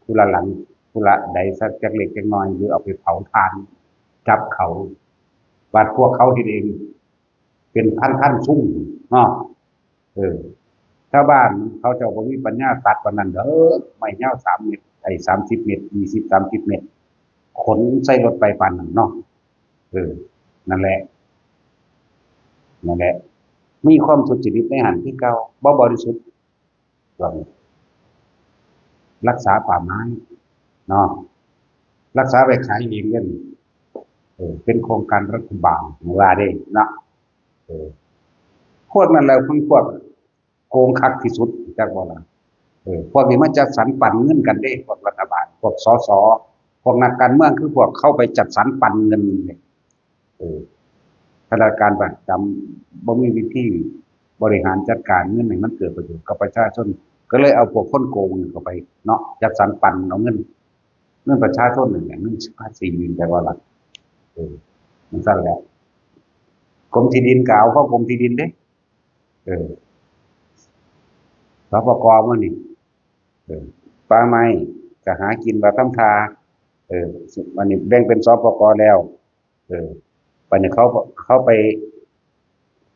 ผู้ละหลังผู้ละใดสักจักเล็กจักน้อยหรือเอาไปเผาถ่านจับเขาบัดพวกเขาเฮ็ดเองเป็นพันๆซุ่มเนาะเออชาวบ้านเขาเจ้าบ่มีปัญญาตัดปานนั้นเด้อไม้ยาว3 เมตร30 เมตร20-30 เมตรขนใส่รถไปปานนั้นเนาะนั่นแหละนั่นแหละมีความสุจริตในหันคือเก่าบ่บริสุทธิ์ต้องรักษาป่าไม้เนาะรักษาไว้ขายเองเด้อเป็นโครงการรัฐบาลว่าเด้เนาะเออพวกนั้นแหละพวกโกงคักที่สุดจักบ่ล่ะพวกนี้มันจัดสรรปันเงินกันเด้พวกรัฐบาลพวกสสพวกนักการเมืองคือพวกเข้าไปจัดสรรปันเงินเนี่ยเออข้าราชการประจำบ่มีวิธีบริหารจัดการเงินให้มันเกิดประโยชน์กับประชาชนก็เลยเอาพวกคนโกงนี่เข้าไปเนาะจัดสรรปันเอาเงินประชาชนนั่นแหละเงินภาษีนี่แต่ว่าล่ะมันซั่นแหละกรมที่ดินก็เอาเข้ากรมที่ดินเด้เออสปกมื้อนี้ป่าไม้ก็หากินแบบทำทา เออวันนี้แบ่งเป็นสปกแล้ว เออวันนี้เขาไป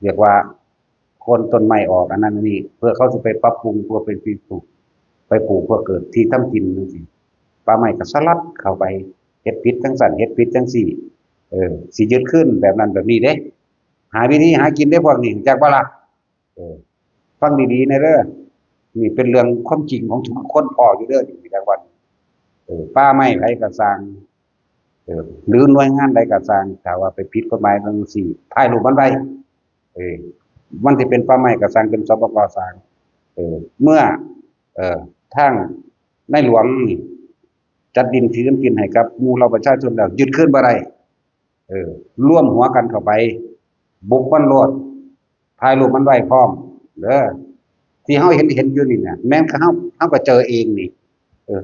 เรียกว่าโคนต้นไม้ออกอันนั้นอันนี่เพื่อเขาจะไปปรับปรุงเพื่อเป็นที่ปลูกไปปลูกเพื่อเกิดที่ทำกินนั่นสิป่าไม้ก็สลัดเข้าไปเฮ็ดพิษจังสั่นเฮ็ดพิษจังสี่สิยึดขึ้นแบบนั้นแบบนี้เด้หาวิธีหากินได้พวกนี้จากว่าล่ะเออฟังดีๆนะเด้อนี่เป็นเรื่องความจริงของทุกคนพออยู่เด้อนี่จากวันป่าไม้ไผก็สร้าง หรือหน่วยงานใดก็สร้างถ้าว่าไปผิดกฎหมายจังซี่ถ่ายรูปมันไว้เออมันสิเป็นป่าไม้ก็สร้างเป็นสปกสร้างเมื่อทางในหลวงนี่จัดดินถือกินให้กับหมู่เราประชาชนแล้วยึดคืนบ่ได้เออร่วมหัวกันเข้าไปบุกมันโลดถ่ายรูปมันไว้พร้อมเด้อที่เฮาเห็นอยู่นี่น่ะแม้นเฮาก็เจอเองนี่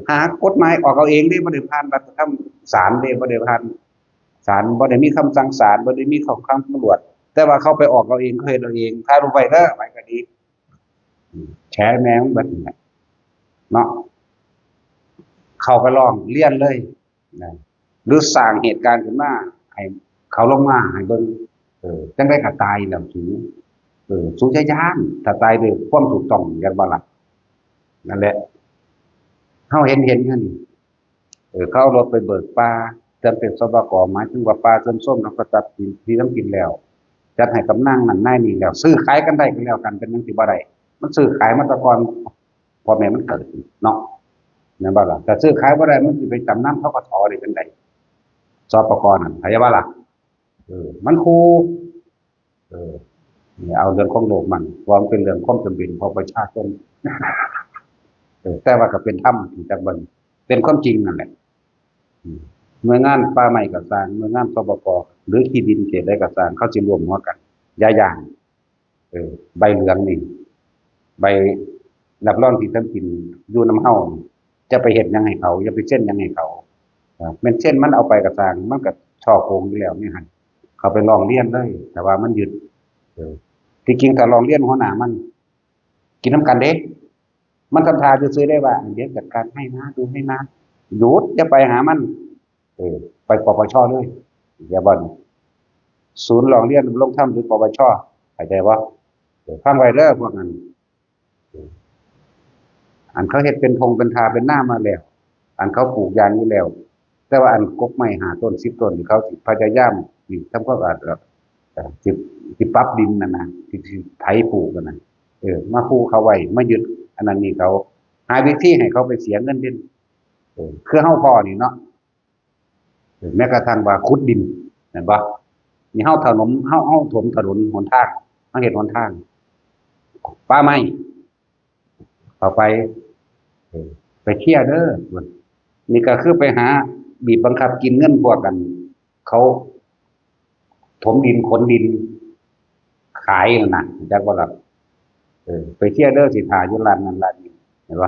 หากฎหมายออกเอาเองนี่บ่ได้ผ่านรัฐธรรมศาลเด้บ่ได้ผ่านศาลบ่ได้มีคำสั่งศาลบ่ได้มีของคำตำรวจแต่ว่าเขาไปออกเอาเองเขาเฮ็ดเอาเองถ่ายรูปไว้เด้อไว้ก็ดีแฉแม่งเบิดนั่นแหละเนาะเข้าไปร้องเรียนเลยนะหรือสร้างเหตุการณ์ขึ้นมาให้เขาลงมาให้เบิ่งจังได๋ก็ตายแล้วสูสูจะย้านถ้าตายด้วยความถูกต้องอย่างบ่ล่ะนั่นแหละเฮาเห็นอยู่นี่เขาเอารถไปเบิกป่าจำเป็นสปกหมายถึงว่าป่าต้นส้มเราก็จัดที่ต้องกินแล้วจัดให้กำนังนั่นนายนี่แล้วซื้อขายกันได้ก็แล้วกันเป็นจังสิบ่ได้มันซื้อขายมาแตะก่อนพ่อแม่มันเกิดเนาะแม่นบ่ล่ะแต่ซื้อขายบ่ได้มันสิไปจำนำธกสได้จังได๋สปกนั่นเข้าใจบ่ล่ะมันคู่นี่เอาเรื่องของโลกมันว่ามันเป็นเรื่องความจำเป็นของประชาชนแต่ว่าก็เป็นธรรมที่จักเบิ่งเป็นความจริงนั่นแหละ หน่วยงานป่าไม้ก็สร้างหน่วยงานสปกหรือที่ดินเขตใดก็สร้างเขาสิร่วมหัวกันอย่าย้านใบเหลืองนี่ใบรับรองที่ทำกินอยู่นำเฮาจะไปเฮ็ดหยังให้เขาอย่าไปเซ็นหยังให้เขาแม่นเซ็นมันเอาไปก็สร้างมันก็ช่อโกงอยู่แล้วนี่หั่นเขาไปร้องเรียนเลยแต่ว่ามันยึดเออที่จริงถ้าร้องเรียนหัวหน้ามันกินน้ำกันเด้มันทำท่าซื่อๆได้ว่าเดี๋ยวจัดการให้นะดูให้นะหยุดอย่าไปหามัน ไปปปชเลยอย่าบ่นศูนย์ร้องเรียนลงถ้ำหรือปปชเข้าใจบ่ฟังไว้เด้อพวกนั้นอันเขาเฮ็ดเป็นธงเป็นทาเป็นหน้ามาแล้วอันเขาปลูกยางอยู่แล้วแต่ว่าอันกกไม้5ต้น10ต้นที่เขาสิพยายามนี่ทำความสะอาดสิสิปรับดินนั่นน่ะสิไถปลูกนั่นน่ะมาคู่เขาไว้มายึดอันนั้นนี่เขาหาวิธีให้เขาไปเสียเงินเด่นคือเฮาพอนี่เนาะ แม้กระทั่งว่าขุดดินเห็นบ่นี่เฮาถนนเฮาถมถนนหนทางเฮาเฮ็ดหนทางป่าไม้เข้าไปไปเคลียร์เด้อนี่ก็คือไปหาบีบบังคับกินเงินพวกกัน เขาถมดินขนดินขายนั่นน่ะจักว่าล่ะไปเคลียร์เด้อสิท่าอยู่ร้านนั้นร้านนี้เห็นบ่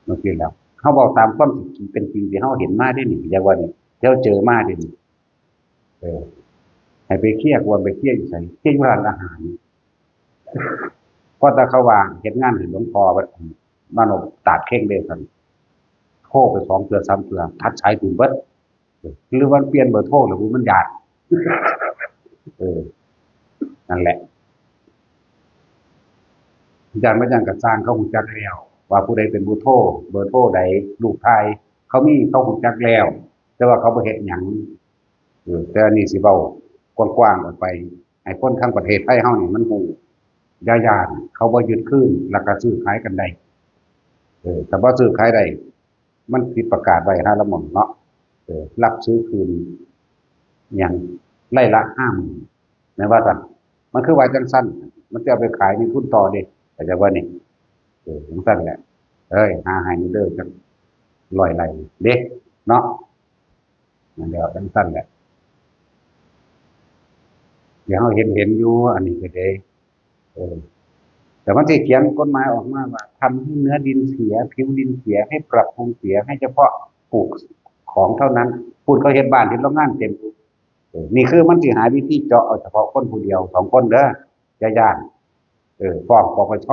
มันคือแล้วเขาบอกตามความจริงเป็นจริงที่เขาเห็นมาได้นี่อย่างว่านี่ที่เขาเจอมาได้นี่ให้ไปเครียดวนไปเครียดอยู่ใส่เครียดร้านอาหารเพราะถ้าเขาวางเห็นงานเห็นหลวงพ่อบ้านตาดเข่งเด้กันโทรไป2เทื่อ3เทื่อทัดสายถึงเบิดหรือว่าเปลี่ยนเบอร์โทรหรือมันยากนั่นแหละอาจารย์ไม่จังกับสร้างเขาหูจักแล้วว่าผู้ใดเป็นผู้โทรเบอร์โทรใดลูกชายเขามีเขาหูจักแล้วแต่ว่าเขาบ่เฮ็ดหยังแต่อันนี้สิเว้ากว้างๆออกไปให้คนทั้งประเทศไทยเฮานี่มันฮู้อย่าย้านเขาบ่ยึดคืนแล้วก็ซื้อขายกันได้แต่บ่ซื้อขายได้มันผิดประกาศไว้ห่าละหม่องเนาะรับซื้อคืนหยังไร่ละ50,000แม่นว่าซั่นมันคือว่าจังซั่นมันจะเอาไปขายมีทุนต่อเด้เข้าใจบ่นี่จังซั่นแหละหาให้นี่เด้อจัก100ไร่เด้เนาะนั่นแหละจังซั่นแหละเดี๋ยวเราเห็นอยู่อันนี้ก็ได้แต่มันสิเขียนกฎหมายออกมาว่าทำให้เนื้อดินเสียผิวดินเสียให้ปรับปรุงเสียให้เฉพาะปลูกของเท่านั้นพูดเขาเฮ็ดบ้านเฮ็ดโรงงานเต็มนี่คือมันสิหาวิธีเจาะเอาเฉพาะคนผู้เดียว2คนเด้ออย่าย้านฟ้องปปช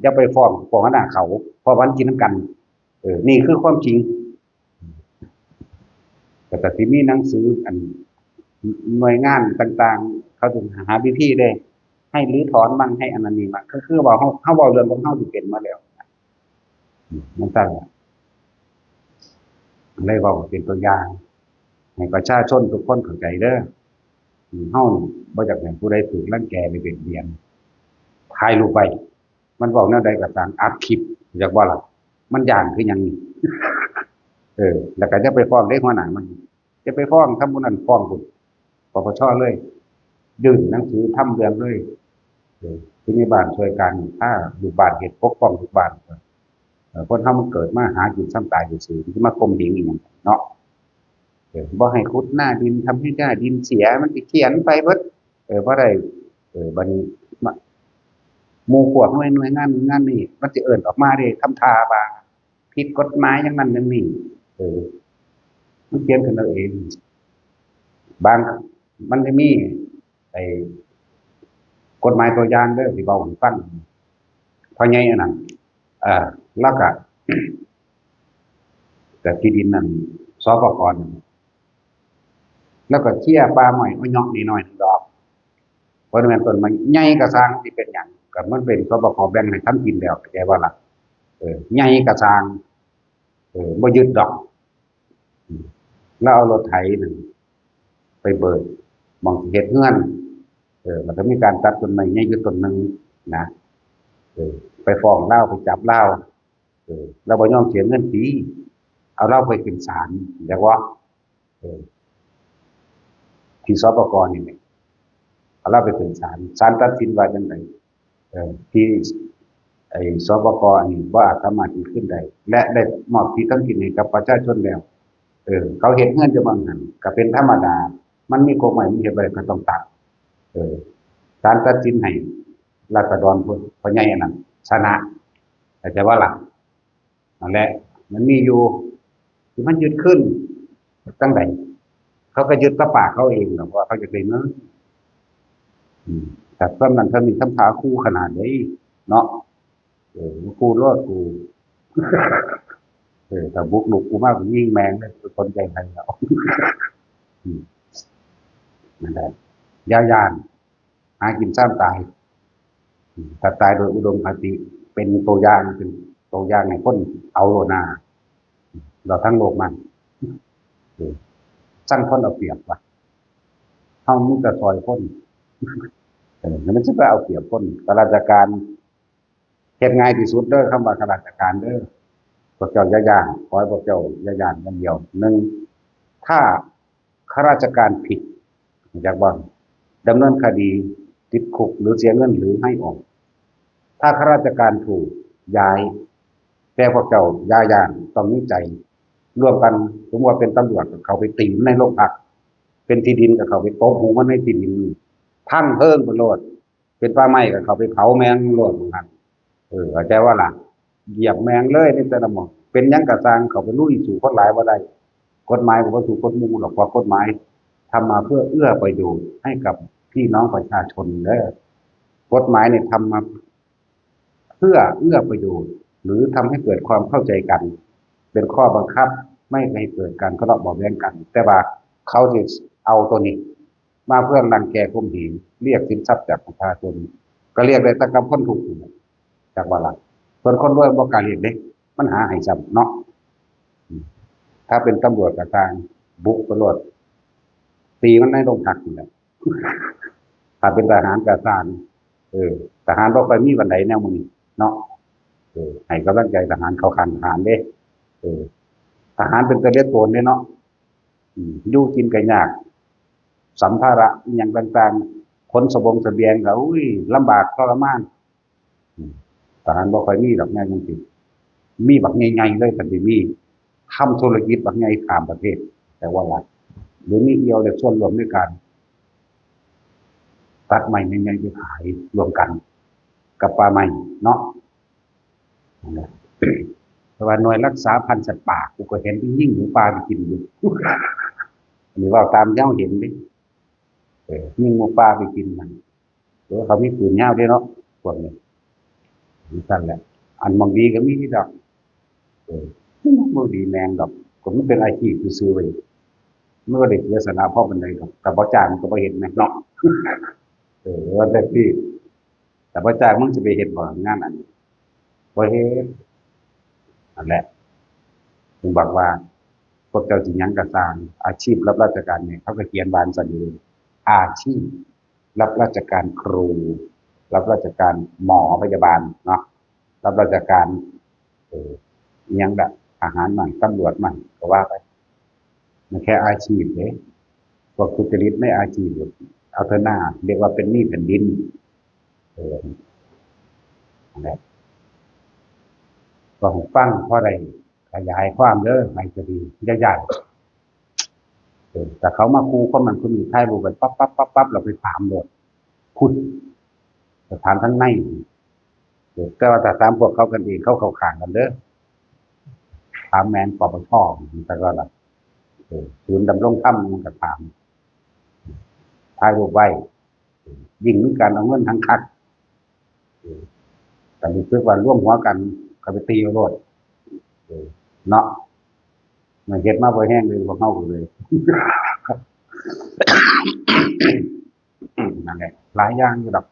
อย่าไปฟ้องหัวหน้าเขาเพราะมันกินนำกันนี่คือความจริง แต่ที่มีหนังสืออันหน่วยงานต่างๆเขาถึงหาวิธีได้ให้รื้อถอนบ้างให้อันนั้นนี่มาคือว่าเขาบอกเรื่องของเขาที่เป็นมาแล้วมันตั้งเลยว่าเป็นตัวอย่างให้ประชาชนทุกคนเข้าใจเด้อเฮาบ่อยากให้ผู้ใดถูกรังแกหรือเบียดเบียนถ่ายรูปไว้มันบอกแนวใดก็ตามอัดคลิปอยากบ่ล่ะมันย่านคือหยังนี่แล้วก็จะไปฟ้องได้หัวหน้ามันจะไปฟ้องทำบุญนั้นฟ้องพุ่นปปชเลยยื่นหนังสือทำเรื่องเลยที่มีบ้านช่วยกันถ้าอยู่บ้านเฮ็ดปกป้องทุกบ้านคนเฮามันเกิดมาหากินซ้ำตายอยู่ซื่อสิมาข่มเหงอีหยังเนาะบ่ให้ขุดหน้าดินทำให้หน้าดินเสียมันสิเขียนไปเบิดบ่ได้บัดนี้หมู่พวกหน่วยงานนี่มันสิเอิ้นออกมาเด้ทำท่าว่าผิดกฎหมายอย่างนั้นอย่างนี้เออมันเขียนขึ้นเอาเองบางมันจะมีไอ้กฎหมายตัวอย่างเด้อที่เว้าให้ฟังพ่อใหญ่อันนั้นแล้วก็แต่ที่ดินนั่นสปกนั่นแล้วก็เชี่ยปลาหม่เอายอกนิดหน่อยนึงดอกบ่แม่นต้นไม้ใหญ่ก็สร้างสิเป็นหยังก็มันเป็นสปกแบ่งให้ทำกินแล้วเข้าใจบ่ล่ะใหญ่ก็สร้างบ่ยึดดอกแล้วเอารถไถนั่นไปเบิกหม้องสิเฮ็ดเรือนมันก็มีการตัดต้นไม้ใหญ่อยู่ต้นหนึงนะไปฟ้องเลาไปจับเลาเราบ่ยอมเสียเงินฟรีเอาเลาไปขึ้นศาลเรียกว่าเออที่สปกนี่แหละเอาเลาไปขึ้นศาลตัดสินว่าจังไดที่ไอ้สปกอันนี้บ่อาจสามารถที่ขึ้นได้และได้มอบที่ตั้งกินให้กับประชาชนแล้วเขาเฮ็ดเรือนอยู่บางหั้นก็เป็นธรรมดามันมีกฎหมายมันเฮ็ดไว้ก็ต้องตัดศาลตัดสินให้ราษฎรผู้ใหญ่อันนั้นชนะเข้าใจว่าล่ะนั่นแหละมันมีอยู่ที่มันยึดขึ้นจังไดเขาก็ยึดกับปากเขาเองหรอกว่าเขาจะได้เงินแต่ต้นนั้นเท่านี้ทำท่าคู่ขนาดนี้เนาะกูรอดกูแต่บุกลุกกูมากกว่ายิงแมงเลยคนใจใครแล้วนั่นแหละย่าหากินซ้ำตายถ้าตายโดยอุดมคติเป็นตัวอย่างให้คนเอาโลนาเราทั้งโลกมันสร้างคนเอาเปรียบว่ะเฮามีแต่ซอยคนมันสิไปเอาเปรียบคนข้าราชการเฮ็ดง่ายที่สุดเด้อคำว่าข้าราชการเด้อพวกเจ้าอย่าย่านขอให้พวกเจ้าอย่าย่านอย่างเดียวหนึ่งถ้าข้าราชการผิดจากบ่ดำเนินคดีติดคุกหรือเสียเงินหรือให้ออกถ้าข้าราชการถูกย้ายแต่พวกเจ้าอย่าย่านต้องมีใจร่วมกันสมมติว่าเป็นตำรวจก็เข้าไปตีมันในโรงพักเป็นที่ดินก็เข้าไปตบหูมันในที่ดินพังเพิ่งไปโลดเป็นป่าไม้ก็เข้าไปเผาแมงโลดเหมือนกันเข้าใจว่าล่ะเหยียบแมงเลยในแต่ละหม้องเป็นหยังกะสร้างเขาไปลุยสู่คนหลายบ่ได้กฎหมายก็บ่สู่คนหมู่หรอกเพราะกฎหมายทำมาเพื่อเอื้อประโยชน์ให้กับพี่น้องประชาชนเด้อกฎหมายเนี่ยทำมาเพื่อเอื้อประโยชน์หรือทำให้เกิดความเข้าใจกันเป็นข้อบังคับไม่ให้เกิดการทะเลาะเบาะแว้งกันแต่ว่าเขาจะเอาตัวนี้มาเพื่อรังแกข่มเหงเรียกสินทรัพย์จากประชาชนก็เรียกได้ตั้งกับคนถูกจากว่าล่ะส่วนคนรวยบ่กล้าเรียกเด้มันหาให้ซ้ำเนาะถ้าเป็นตำรวจก็ทางบุกตำรวจตีมันในโรงพักนี่แหละถ้าเป็นทหารก็ทหารทหารบ่ค่อยมีวันใดแนวมื้อนี้เนาะให้กำลังใจทหารเขาขันทหารเด้ทหารเป็นกระเลียดโตนเด้เนาะอยู่กินก็ยากสัมภาระอหยังต่างๆขนเสบียงก็ลำบากทรมานทหารบ่ค่อยมีดอกแนวจังซี่มีบักใหญ่ๆเลยแต่สิมีทำธุรกิจบักใหญ่ข้ามประเทศแต่ว่าล่ะหรือมีเอี่ยวในส่วนรวมด้วยกันตัดไม้ใหญ่ๆไปขายรวมกันกับป่าไม้เนาะแต่ว่าหน่วยรักษาพันธุ์สัตว์ป่ากูก็เห็นยิ่งหมูป่าไปกินอยู่อันนี้ว่าตามเจ้าเห็นดิยิ่งหมูป่าไปกินมันหรือเขามีปืนยาวด้วยเนาะพวกนี้นั่นแหละอันบางดีก็มีที่ดอกบ่ดีแมงดอกก็มันเป็นอาชีพซื่อๆไว้ เมื่อได้เสียสละพ่อเป็นไรกับแต่บ่จ้างมันก็บ่เห็นไหมเนาะว่าแต่ที่แต่บ่จ้างมึงจะไปเห็นบ่งานอันนี้บ่เห็นนั่นแหละถึงบอกว่าพวกเจ้าสิหยังก็สร้างอาชีพรับราชการเนี่ยเขาก็เขียนบานสันอยู่อาชีพรับราชการครูรับราชการหมอพยาบาลเนาะรับราชการเอ่ออิหยังแบบอาหารใหม่ตำรวจใหม่ก็ว่าไปมันแค่อาชีพเด้พวกทุจริตไม่อาชีพเอาเถอะหน้าเรียกว่าเป็นหนี้แผ่นดินเออนั่นแหละก็ฟังเพราะอะไรขยายความเด้อไม่จะดีใหญ่ๆแต่เขามาคูก็มันคุณมีถ่ายรูปไปปั๊บปั๊บปั๊บปั๊บเราไปถามโดดพูดจะถามทั้งในแต่ว่าแต่ตามพวกเขากันเองเขาเข้าข่างกันเด้อถามแมนปปชแต่ก็แบบศูนย์ดำรงธรรมมันก็ถามถ่ายรูปไว้ยิ่งมีการเอาเงินทั้งคักแต่มีเพื่อว่าร่วมหัวกันก็ไปตีเอาโลดเนาะมันเฮ็ดมาบ่แห้งเลยพวกเขาเลยนั่นแหละหลายอย่างอยู่ดอก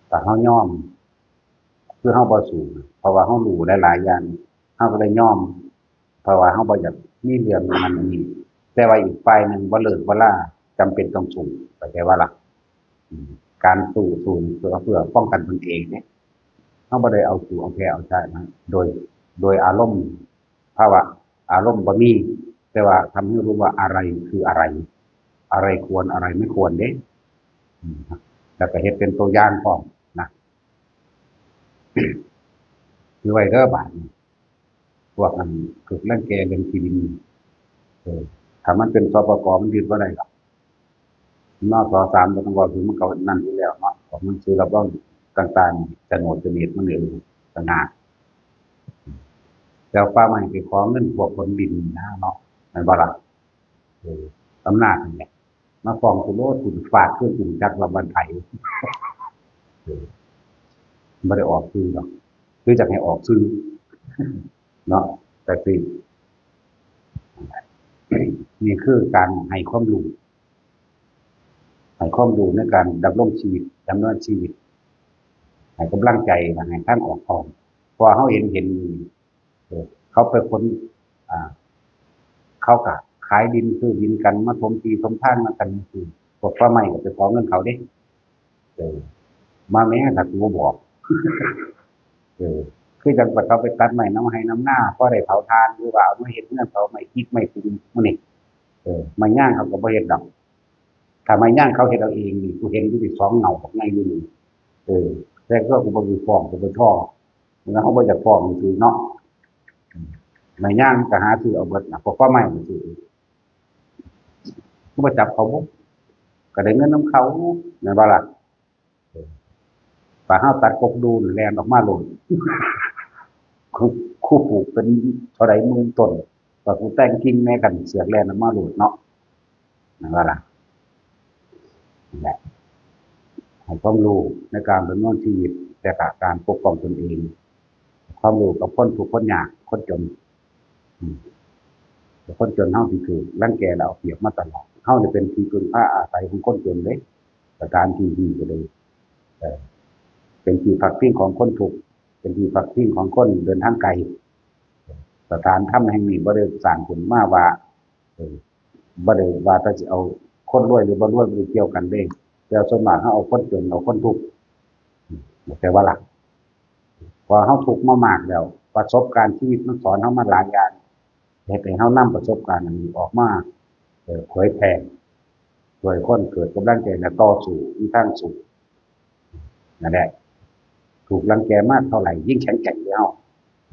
แต่เขายอมคือเขาบ่สู้เพราะว่าเขารู้หลายๆอย่างเขาก็เลยยอมเพราะว่าเขาบ่อยากมีเรื่องมันนี่แต่ว่าอีกฝ่ายหนึ่งบ่เลิกบ่ล่าจำเป็นต้องสู้เข้าใจว่าล่ะการสู้เพื่อป้องกันตนเองเนี่ยเขาบ่ได้เอาสู้เอาแพ้เอาชนะโดยอารมณ์ภาวะอารมณ์บ่มีแต่ว่าทำให้รู้ว่าอะไรคืออะไรอะไรควรอะไรไม่ควรเด้แล้วก็เฮ็ดเป็นตัวอย่างพร้อมนะคือไว้เด้อบาดนี้พวกนั้นถูกรังแกเรื่องที่ดินถ้ามันเป็นสปกมันยึดบ่ได้หรอกนส3บ่ต้องเว้าถึงมันก็นั่นอยู่แล้วเนาะของมันซื้อรับรองต่างๆโฉนดมันเองต่างหากแล้วป่าไม้ไปขอเงินพวกคนดินนะเนาะแม่นบ่ล่ะเอออำนาจนั่นแหละมาฟ้องคุณโลดคุณฝากเครื่องคุณจักรบันไถบ่ได้ออกชื่อหรอกคือจักให้ออกชื่อเนาะแต่สินี่คือการให้ความรู้ในการดำรงชีวิตดำเนินชีวิตให้กำลังใจให้ทางออกพร้อมเพราะเขาเห็นเขาไปค้นอ่าเขาก็ขายดินซื้อดินกันมาถมที่ถมทางมากันคือพวกฟ้าไม้ก็ไปขอเงินเขาเด้เออมาแม้ถ้ากูบ่บอกเออคือจังว่าเขาไปตัดไม้น้ำให้น้ำหน้าเพราะได้เผาทานหรือว่าเอามาเฮ็ดเงินเขาไม่คิดไม่ปรุงมื้อนี้ไม้ย่างเขาก็บ่เฮ็ดดอกถ้าไม้ย่างเขาเฮ็ดเอาเองนี่กูเห็นอยู่ที่สองเงาบักใหญ่อยู่นี่เออแต่ก็กูบ่มีฟ้องกูบ่ท้อแล้วเขาบ่อยากฟ้องคือเนาะไม้ย่างก็หาซื้อเอาเบิดน่ะพวกฟ้าไม้ก็ซื้อกูบ่จับเขาบ่ก็ได้เงินนำเขาแม่นบ่ล่ะป่าเฮาตัดกกดูนแล่นออกมาโลดคือคู่ปลูกเป็นเท่าใดหมื่นต้นก็กูแต่งกิ่งแม่กันเสือกแล่นออกมาโลดเนาะแม่นบ่ล่ะนั่นแหละให้ความรู้ในการดำเนินชีวิตและก็การปกป้องตนเองความรู้กับคนทุกข์คนยากคนจนอืมแต่คนจนเฮาสิถูกรังแกและเอาเปรียบมาตลอดเฮานี่เป็นที่พึ่งพาอาศัยของคนจนเดะสถานที่ดีก็เลยเอ่อเป็นที่พักพิงของคนทุกข์เป็นที่พักพิงของคนเดินทางไกลสถานถ้ำแห่งนี้บ่ได้สร้างขึ้นมาว่าเอ่อบ่ได้ว่าแต่สิเอาคนรวยหรือบ่รวยบ่ได้เกี่ยวกันเด้แต่ส่วนมากเฮาเอาคนจนเอาคนทุกข์แต่ว่าล่ะพอเฮาทุกข์มามากแล้วประสบการณ์ชีวิตมันสอนเฮามาหลายอย่างเฮ็ดให้เฮานำประสบการณ์อันนี้ออกมาเผยแพร่ช่วยคนเกิดกำลังใจและต่อสู้มีทางสู้นั่นแหละถูกรังแกมากเท่าไหร่ยิ่งแข็งแกร่งเฮา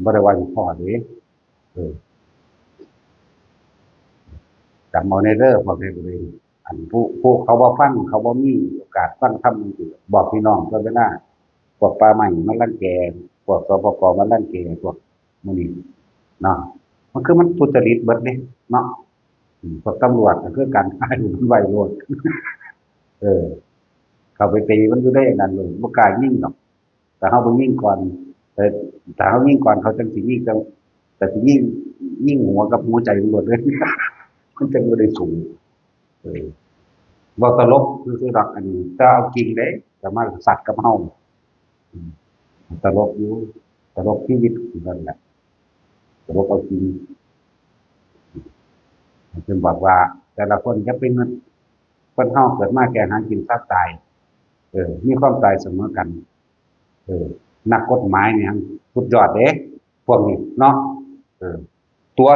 บ่ได้ว่าสิพ้อเด้เออจำเอาในเด้อพ่อแม่ผู้ใดอันผู้เขาบ่ฟังเขาบ่มีโอกาสฟังธรรมจังซี่บอกพี่น้องเพิ่นเวลาพวกป่าไม้มันรังแกพวกสปกมันรังแกพวกมื้อนี้เนาะมันคือมันทุจริตเบิดเด้เนาะพวกตำรวจก็คือการฆ่ามันไว้โลดเออเข้าไปตีมันอยู่ได้อันนั้นเลยบ่กล้ายิงดอกแต่เฮาบ่ยิงก่อนแต่ถ้าเฮายิงก่อนเขาจังสิยิงจังแต่สิยิงหัวกับหัวใจมันเบิดเลย มันจะบ่ได้สูงเออบ่ตลกคือๆดอกอันนี้แต่เอาจริงเด้แต่มาสัตว์กับเฮาอืมตลกอยู่ตลกชีวิตคือกันแหละตลกเอาจริงเพิ่นบอกว่าแต่ละคนจะเป็นคนเฮาเกิดมาแค่หากินซากตายมีความตายเสมอกันเออนักกฎหมายเนี่ยสุดยอดเด้พวกนี้เนาะเออตัว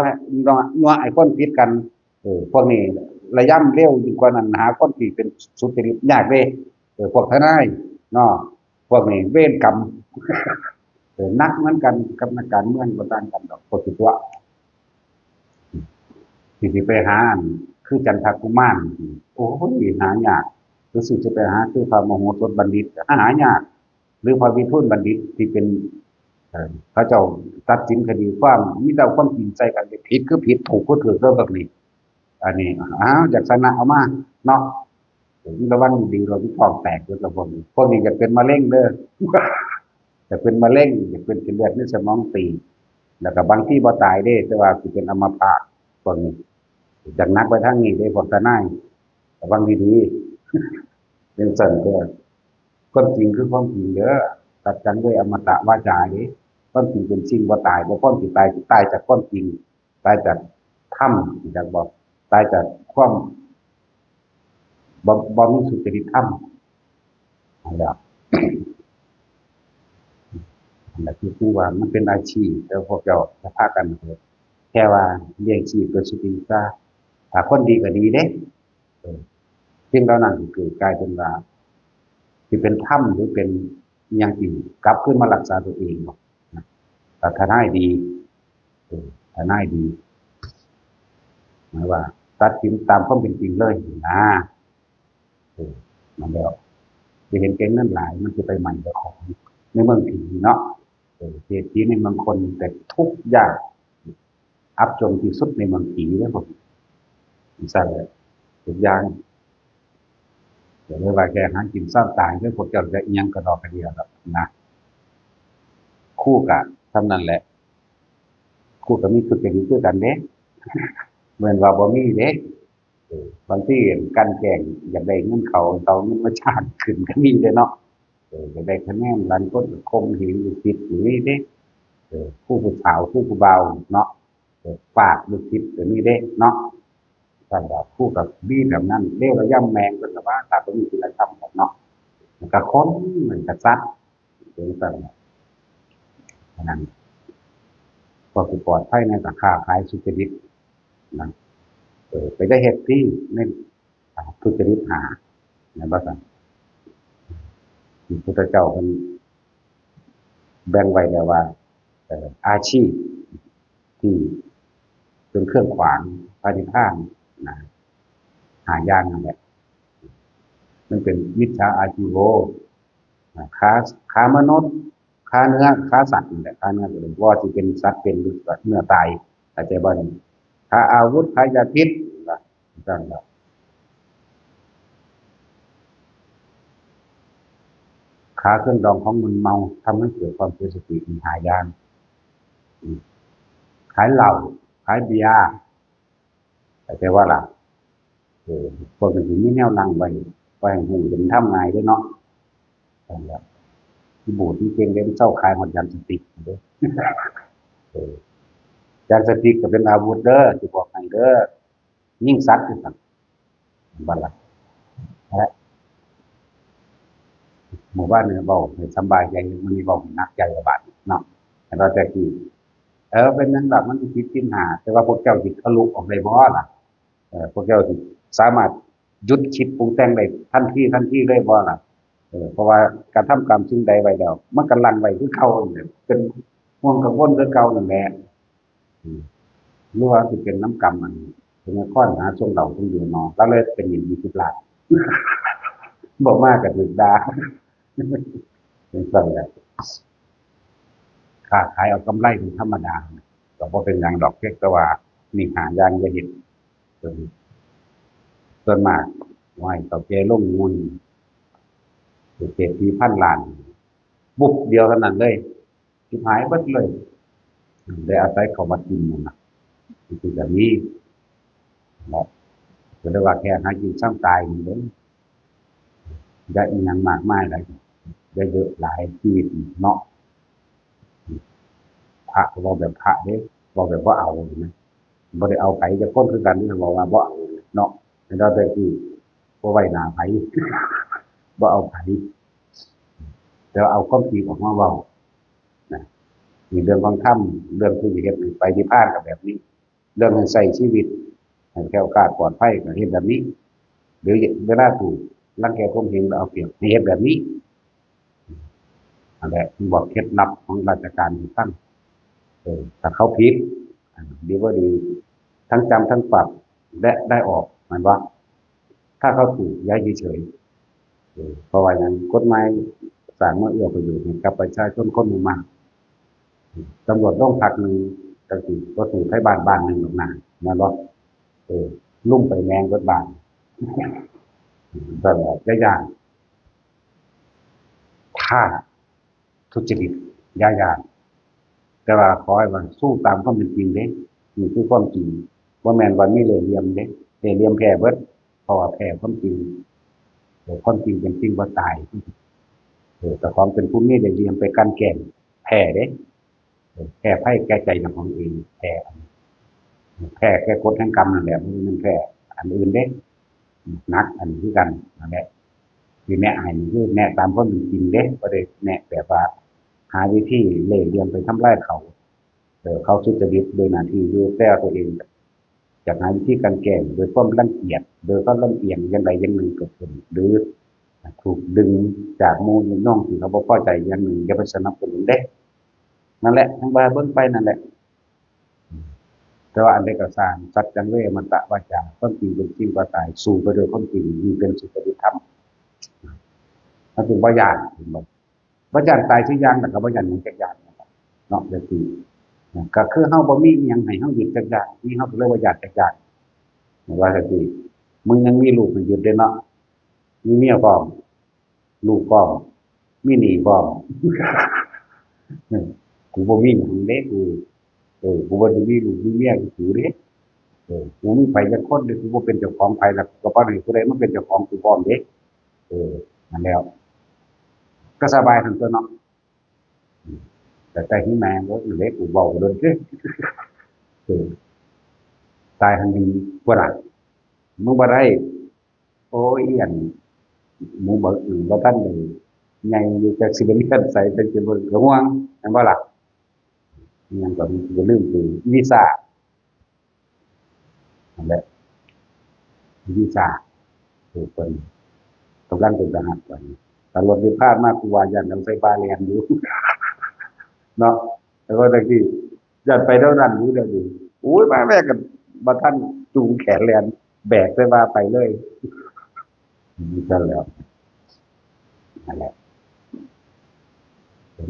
นัวไอ้คนผิดกันพวกนี้ระยำเร็วยิ่งกว่านั้นหาคนที่เป็นสุจริตยากเด้พวกทนายเนาะพวกนี้เวรกรรมนักเหมือนกันกับนักการเมืองบ่ต่างกันดอกพวกที่ตัวที่สิไปหาอันคือจันทกุมารโอ้ยหายากรู้สึกจะไปหาคือพระมโหสถบัณฑิตหายาก หรือพระวิทูลบัณฑิตที่เป็นพระเจ้าตัดสินคดีความมีแต่ความจริงใจกันผิดคือผิดถูกก็ถูกเรื่องแบบนี้อันนี้จากชนะเอามาเนาะระวังดีเราที่ท้องแตกด้วยกับพวกนี้จะเป็นมะเร็งเด้อจะเป็นมะเร็งจะเป็นเลือดในสมองตีบแล้วก็บางที่บ่ตายเด้แต่ว่าสิเป็นอัมพาตพวกนี้จากนักไปทางนี้ได้พวกทนายระวังดีๆเป็นสั่นเด้อความจริงคือความจริงเด้อตัดกันด้วยอมตะวาจาเด้ความจริงเป็นสิ่งบ่ตายบ่ความสิตายจากความจริงตายจากธรรมจากบอกตายจากความบ่มีสุจริตธรรมนั่นแหละนั่นแหละคือว่ามันเป็นอาชีพแล้วพวกเจ้าจะพากันเถอะแค่ว่าเลี้ยงชีพโดยสุจริตซะถ้าคนดีก็ดีเด้เออสิ่งเหล่านั้นคือกลายเป็นว่าสิเป็นธรรมหรือเป็นอหยังที่กลับขึ้นมารักษาตัวเองบ่นะถ้าทนายดีทนายดีหมายว่าตัดสินตามความเป็นจริงเลยนะนั่นแหล้วจะเห็นแก่เงินหลายมันจะไปใหม่เจ้าของในเมืองผีเนาะเศรษฐีในเมืองคนแต่ทุกอย่างอับจนที่สุดในเมืองผีเลยผมสั่นเลยทุกอย่างเดี๋ยวเลยว่าแกหากินซ้ำตายเพื่อพวกเจ้าจะอิหยังกระดอกกระเดียครับนะคู่กันเท่านั้นแหละคู่กับมีคือเป็นคือกันเด้เหมือนว่าบ่มีเด้บางทีกันแกล้งอยากได้เงินเขาเงินมาชาติขึ้นก็มีเด้เนาะอยากได้คะแนนรันก้นคมเหงลูกศิษย์อยู่นี่เด้คู่ผู้สาวคู่ผู้เบาเนาะฝากลูกศิษย์อยู่นี่เด้เนาะสั่นแบบคู่กับบี้แบบนั้นเรียกว่าย่ำแมงเป็นแบบว่าตาต้องมีศีลธรรมเนาะมันก็ค้นเหมือนกับซัดเป็นสั่นนั้นพอสิปลอดภัยในราคาขายสุจริตนะไปได้เหตุที่ในทุจริตหาในบ้านพระพุทธเจ้าเป็นแบ่งไว้แล้วว่าอาชีพที่เป็นเครื่องขวางพระนิพพานนะหายากนั่นแหละมันเป็นมิจฉาอาชีโวค้ามนุษย์ค้าเนื้อค้าสัตว์นี่แหละค้าเนื้อเลยว่าที่เป็นสัตว์เป็นหรือเนื้อตายอาจจะบ่นี้ค้าอาวุธค้ายาพิษนะนั่นแหละค้าเครื่องดองของมึนเมาทำให้เกิดความเสียสติมีหายากขายเหล้าขายเบียร์แต่ว่าล่ะพวกนี้มีแนวนั่งไว้ให้หูเป็นทำไงด้วยเนาะนั่นแหละที่บูดที่เก่งเล่นเศร้าขายหมดยันสติกเด้อยาสติกก็เป็นอาวุธเด้อที่บอกให้เด้อยิ่งสัตว์คือกันบัดล่ะและหมู่บ้านเนี่ยเบาให้สบายใจมันมีเบาให้นักใจกว่าบาดเนาะแต่เราแต่ที่เป็นนั้นแบบมันคิดกินหาแต่ว่าพวกเจ้าจิตทะลุออกไปบ่ล่ะพวกเจ้าสิสามารถหยุดคิดปรุงแต่งได้ทันทีเลยบ่ล่ะเพราะว่าการทำกรรมสิ่งใดไว้แล้วมันกำลังไว้คือเก่าเนี่ยเป็นห่วงกังวลคือเก่านั่นแหละหรือว่าสิเป็นน้ำกรรมมันเป็นข้อหาช่วงเราต้องอยู่เนาะแล้วเลยเป็นอย่างมีสิบล้านบ่มากก็ถูกด่าเป็นสั่นแหละค้าขายเอากำไรเป็นธรรมดาก็บ่เป็นหยังดอกเพียงแต่ว่านี่หาอย่างอย่าเฮ็ดส่วนมากไหว้เฒ่าแก่ลงงูนี่เศรษฐีพันล้านบุกเดียวเท่านั้นเลยชิบหายเบิดเลยได้อาศัยเขามากินนั่นน่ะคือแบบนี้ เนาะก็เลยว่าแค่หาอยู่ซ้ำตายนี่เด้อได้อีหยังมากมายหลายได้เยอะหลายชีวิตเนาะพระก็บอกแบบพระเด้บอกแบบว่าเอาเห็นไหมบ่ได้เอาไผจะคนคือกันที่บอกว่าบ่เอาเนาะแต่เราแต่ที่บ่ไว้หน้าไผบ่เอาไผแต่ว่าเอาความจริงออกมาเว้านะมีเรื่องของธรรมเรื่องที่จะเฮ็ดให้ไปนิพพานก็แบบนี้เรื่องให้ใช้ชีวิตให้แคล้วคลาดปลอดภัยก็เฮ็ดแบบนี้หรือเวลาถูกรังแกข่มเหงแล้วเอาเปรียบให้เฮ็ดแบบนี้นั่นแหละที่บอกเคล็ดลับของราชการที่ตั้งถ้าเขาผิดดีว่าดีทั้งจำทั้งปรับและได้ออกหมายว่าถ้าเขาถูกย้ายเฉยเพราะว่าอย่างกฎหมายสร้างมาเอื้อประโยชน์ให้กับประชาชนคนหมู่มากตำรวจต้องพักหนึ่งก็คือก็ถูกให้บ้านหนึ่งหรอกนะนะว่าลุ่มไปแมงรถบ้านตลอดยากถ้าทุจริตยากแต่ว่าขอให้มันสู้ตามความเป็นจริงเด้นี่คือความจริงว่าแมนวันนี้เลยเหลี่ยมเด้เหลี่ยมแพ้เบิดเพราะว่าแพ้ความจริงความจริงเป็นจริงว่าตายแต่ความเป็นผู้นี้เลยเหลี่ยมไปกันแกล้งแพ้เด้แพ้ไพ่แก้ใจของเองแพ้แก้กฎแห่งกรรมนั่นแหละมันแพ้อันอื่นเด้นักอันที่กันนั่นแหละคือแนะให้มันคือแนะตามความเป็นจริงเด้บ่ได้แนะแบบว่าหาวิธีเล่ห์เหลี่ยมไปทำลายเขาเขาทุจริตโดยหน้าที่อยู่แต่ตัวเองจากหาวิธีการแก้โดยความรังเกียจโดยความลำเอียงอย่างใดอย่างหนึ่งเกิดขึ้นหรือถูกดึงจากมูลน้องที่เขาบ่พอใจอย่างหนึ่งอย่าไปสนับสนุนเด้นั่นแหละทั้งบาเบิ่งไปนั่นแหละแต่ว่าอันใดก็สร้างสัจจังเวมัตตะวาจาความจริงเป็นจริงกว่าตายสู่ไปโดยความจริงนี่เป็นสุจริตธรรมมันเป็นบ่ญาณบ่ญาณตายสิอย่างแต่ก็บ่ญาณหยังจักอย่างเนาะจังซี่ก็คือเฮาบ่มีอิหยังให้เฮายึดจักอย่างนี่เฮาก็เลยบ่ญาณจักอย่างว่าจังซี่มึงยังมีลูกให้ยึดเด้เนาะมีเมียพร้อมลูกพร้อมมีหนี้พร้อมกูบ่มีหยังเด้กูบ่ได้มีลูกมีเมียกูเด้กูมีไผจักคนเด้กูบ่เป็นเจ้าของไผแล้วก็บ่ให้ผู้ใดมาเป็นเจ้าของกูพร้อมเด้เออนั่นแล้วก็สบายทั้งตัวเนาะแต่ที่แม่งก็เล็กกูเบาเลยเออตายทันทีว่าล่ะมึงบ่ได้โอ้ยอันหมูบ่บ่ทันได้ใหญ่อยู่จักสิเป็นเลือดใส่เป็นสิบ่ระวังอันบ่ล่ะยังก็มีก็ลืมคือวีซ่านั่นแหละวีซ่าเพิ่นกำลังเป็นทหารก่อนตำรวจที่พลาดมากกูว่ายันนำใส่บาเรียนอยู่เนาะแล้วก็ตะกี้ยันไปเท่านั้นอยู่เดี๋ยวนี้อุ้ยมาแม่กันบ่ทันจูงแขนแลนแบกใส่บาไปเลยนี่ก็แล้วนั่นแหละ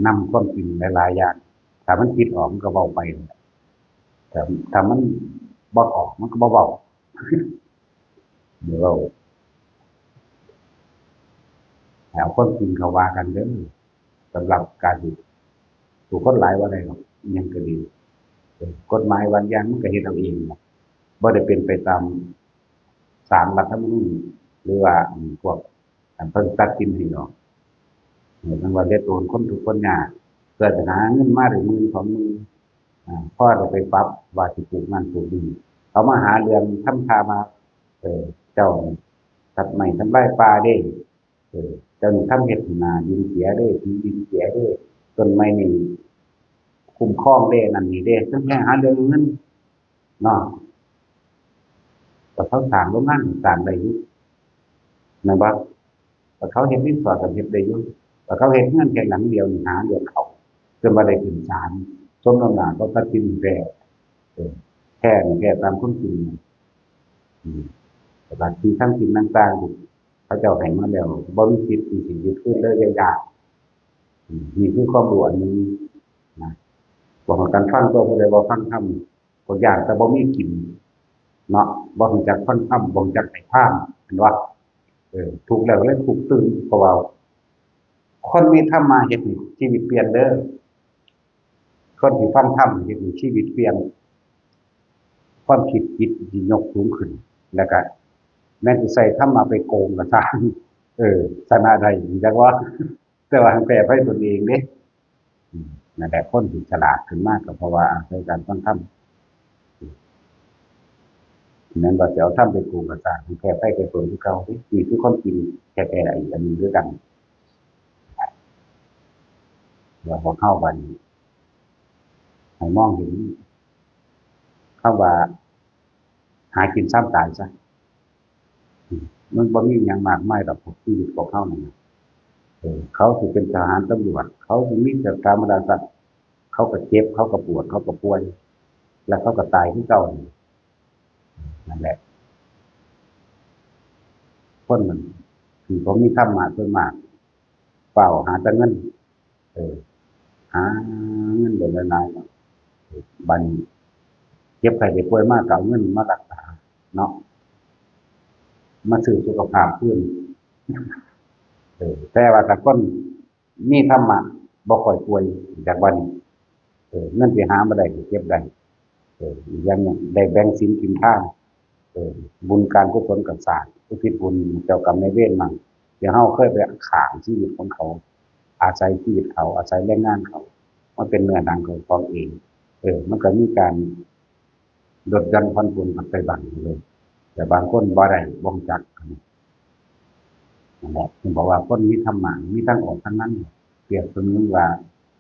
นำความจริงหลายๆอย่างถ้ามันคิดออกมันก็เว้าไปแต่ถ้ามันบ่ออกมันก็บ่เว้าเดี๋ยวเราเอาความจริงเขาว่ากันเด้อสำหรับการถูกคนหลายว่าได้หรอกอิหยังก็ดีกฎหมายบางอย่างมันก็เฮ็ดเอาเองบ่ได้เป็นไปตามศาลรัฐธรรมนูญหรือว่าพวกอันเพิ่นตัดสินให้ดอกทั้งว่าเรียกโอนคนทุกข์คนยากเพื่อจะหาเงินมาได้หมื่นสองหมื่นพ่อจะไปปรับว่าสิปลูกนั่นปลูกนี่เขามาหาเรื่องทำท่ามาเออเจ้าตัดไม้ทำลายป่าเด้เจ้านี่ทำเฮ็ดให้นาดินเสียเด้ที่ดินเสียเด้ต้นไม้นี่คุ้มครองเด้นั่นนี่เด้ทั้งแค่หาเรื่องเงินเนาะแต่เขาสร้างโรงงานสร้างได้อยู่แม่นบ่แต่เขาเฮ็ดรีสอร์ทก็เฮ็ดได้อยู่แต่เขาเฮ็ดเรือนแค่หลังเดียวนี่หาเรื่องเขาจนบ่ได้ขึ้นศาลสมน้ำหน้าเขาตัดสินแพ้เออแพ้นี่แพ้ตามความจริงอืมสถานที่ทั้งสิ่งต่างๆนี่เขาเจ้าให้มาแล้วบ่มีสิทธิ์ที่สิยึดคืนเลยยากนี่คือความรู้อันหนึ่งนะบอกว่าการฟังตัวผู้ใดบ่ฟังธรรมก็ย้านแต่บ่มีกินเนาะบ่รู้จักฟังธรรมบ่รู้จักให้ทานเห็นบ่ถูกแล้วเลยถูกตื่นเพราะว่าคนมีธรรมะเฮ็ดให้ชีวิตเปลี่ยนเด้อคนที่ฟังธรรมเฮ็ดให้ชีวิตเปลี่ยน ความคิดจิตที่ยกสูงขึ้นแล้วก็แม้จะใส่ธรรมะไปโกงก็ตามชนะได้จังว่าแต่ว่าแปลให้ตนเองเด้นั่นแหละคนที่ฉลาดขึ้นมากก็เพราะว่าอาศัยการต้องทำนั้นว่าจะเอาทำไปโกงก็ตามแก้ไขไปตนที่เก่านี่คือความจริงแก้อีกอันนึงด้วยกันว่าพอเข้าวันให้มองเห็นเข้าว่าหากินซ้ำตายซะมันบ่มีอย่างมากมายหรอกชีวิตของเขาเนี่ยเขาถือเป็นทหารตำรวจเขาจะมีแต่ธรรมดาสัตว์เขาก็เจ็บเขาก็ปวดเขาก็ป่วยแล้วเขาก็ตายที่เก่านั่นแหละคนมันคือผมมีธรรมะส่วนมากเปล่าหาแต่เงินเออหาเงินเดือนละนายบันเจ็บใครได้ป่วยมากก็เอาเงินมารักษาเนาะมาซื้อสุขภาพขึ้นแต่ว่าถ้าคนมีธรรมะบ่ค่อยป่วยจากวันนี้เงินไปหามาได้เก็บได้ยังได้แบ่งสินกินข้าวบุญการกุศลกับศาสตร์อุทิศบุญเจ้ากรรมนายเวรมั่งเดี๋ยวเฮาเคยไปขางชีวิตของเขาอาศัยชีวิตเขาอาศัยแรงงานเขามันเป็นเนื้อหนังของเขาเองมันก็มีการลดหย่อนผ่อนปลนกันไปบ้างเลยแต่บางคนบ่ได้บ่รู้จักนั่นแหละผมบอกว่าคนมีธรรมะมีทั้งออกทั้งนั้นเปรียบเสมือนว่า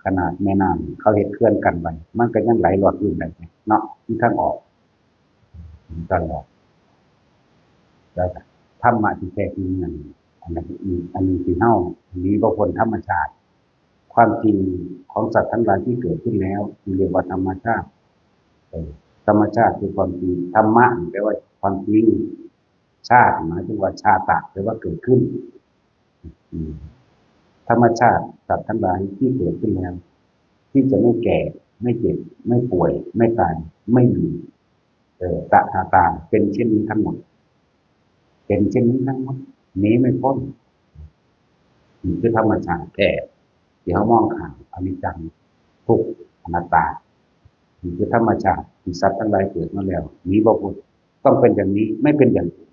ขนาดแม่น้ำเขาเฮ็ดเขื่อนกันไว้มันก็ยังไหลหลอดอยู่ได้เนาะมีทั้งออกตลอดแล้วธรรมะที่แท้จริงนั่นอันนี้ที่เฮามีบ่พ้นธรรมชาติความจริงของสัตว์ทั้งหลายที่เกิดขึ้นแล้วเรียกว่าธรรมชาติธรรมชาติคือความจริงธรรมะแปลว่าความจริงชาติหมายถึงว่าชาตะแปลว่าเกิดขึ้นธรรมชาติสัตว์ทั้งหลายที่เกิดขึ้นแล้วที่จะไม่แก่ไม่เจ็บไม่ป่วยไม่ตายไม่มีตะหาตาเป็นเช่นนี้ทั้งหมดเป็นเช่นนี้ทั้งหมดหนีไม่พ้นนี่คือธรรมชาติแท้ที่เขามองข้ามอนิจจังทุกข์อนัตตานี่คือธรรมชาติที่สัตว์ทั้งหลายเกิดมาแล้วหนีบ่พ้นต้องเป็นอย่างนี้ไม่เป็นอย่างอื่น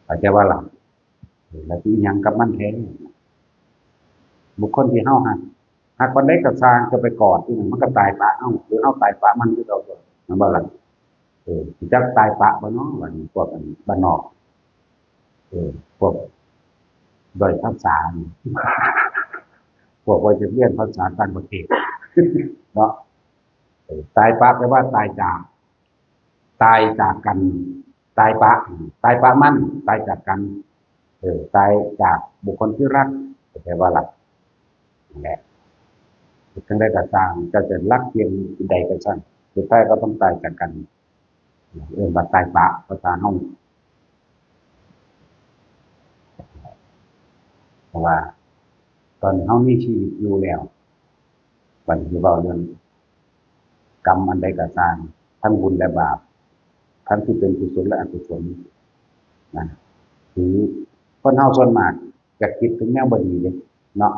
เข้าใจว่าหลังแล้วที่ยังกับมันแท้บุคคลที่เฮาหากคนใดก็สร้างจะไปกอดที่หนึ่งมันก็ตายปะเฮาหรือเฮาตายปะมันคือเรามันบ่ล่ะจักตายปะบ่เนาะว่าพวกบ้านนอกพวกด้อยภาษาพวกว่าจะเรียนภาษาต่างประเทศเนาะตายปะแปลว่าตายจากกันตายปะตายปะมันตายจากกันตายจากบุคคลที่รักแปลว่าหลักนั่นแหละทั้งได้กระสร้างจะรักเพียงใดก็ช่างสุดท้ายก็ต้องตายจากกันมาตายปะภาษาห้องเพราะว่าตอนเฮามีชีวิตอยู่แล้วบัดนี้เว้าเรื่องกรรมอันใดก็ตามทั้งบุญและบาปทั้งที่เป็นกุศลและอกุศลนะหรือคนเฮาส่วนมากจะคิดถึงแนวบ่ดีเด้เนาะ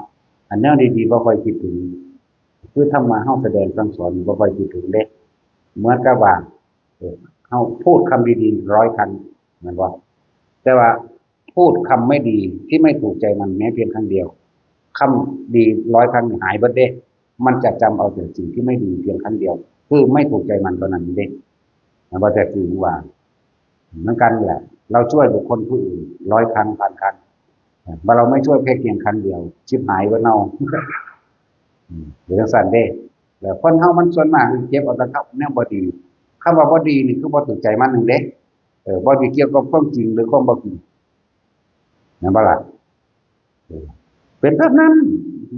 อันแนวดีๆบ่ค่อยคิดถึงคือธรรมะเฮาแสดงสั่งสอนบ่ค่อยคิดถึงเด้เหมือนกับว่าเฮาพูดคำดีๆ100คำแม่นบ่แต่ว่าพูดคำไม่ดีที่ไม่ถูกใจมันแม้เพียงครั้งเดียวคำดี100ครั้งหายเบิดเด้มันจะจำเอาแต่สิ่งที่ไม่ดีเพียงครั้งเดียวคือไม่ถูกใจมันเท่านั้นเด้บ่แต่คือว่าเหมือนกันแหละเราช่วยบุคคลผู้อื่น100ครั้งพันครั้งบ่เราไม่ช่วยแค่เพียงครั้งเดียวชิบหายเบิดเนาหรือจังซั่นเด้แล้วคนเฮามันส่วนมากเก็บเอาแต่แนวบ่ดีคำว่าบ่ดีนี่คือบ่ถูกใจมันนึงเด้บ่ได้เกี่ยวกับความจริงหรือความบ่จริงแม่นบ่ล่ะเป็นแบบนั้น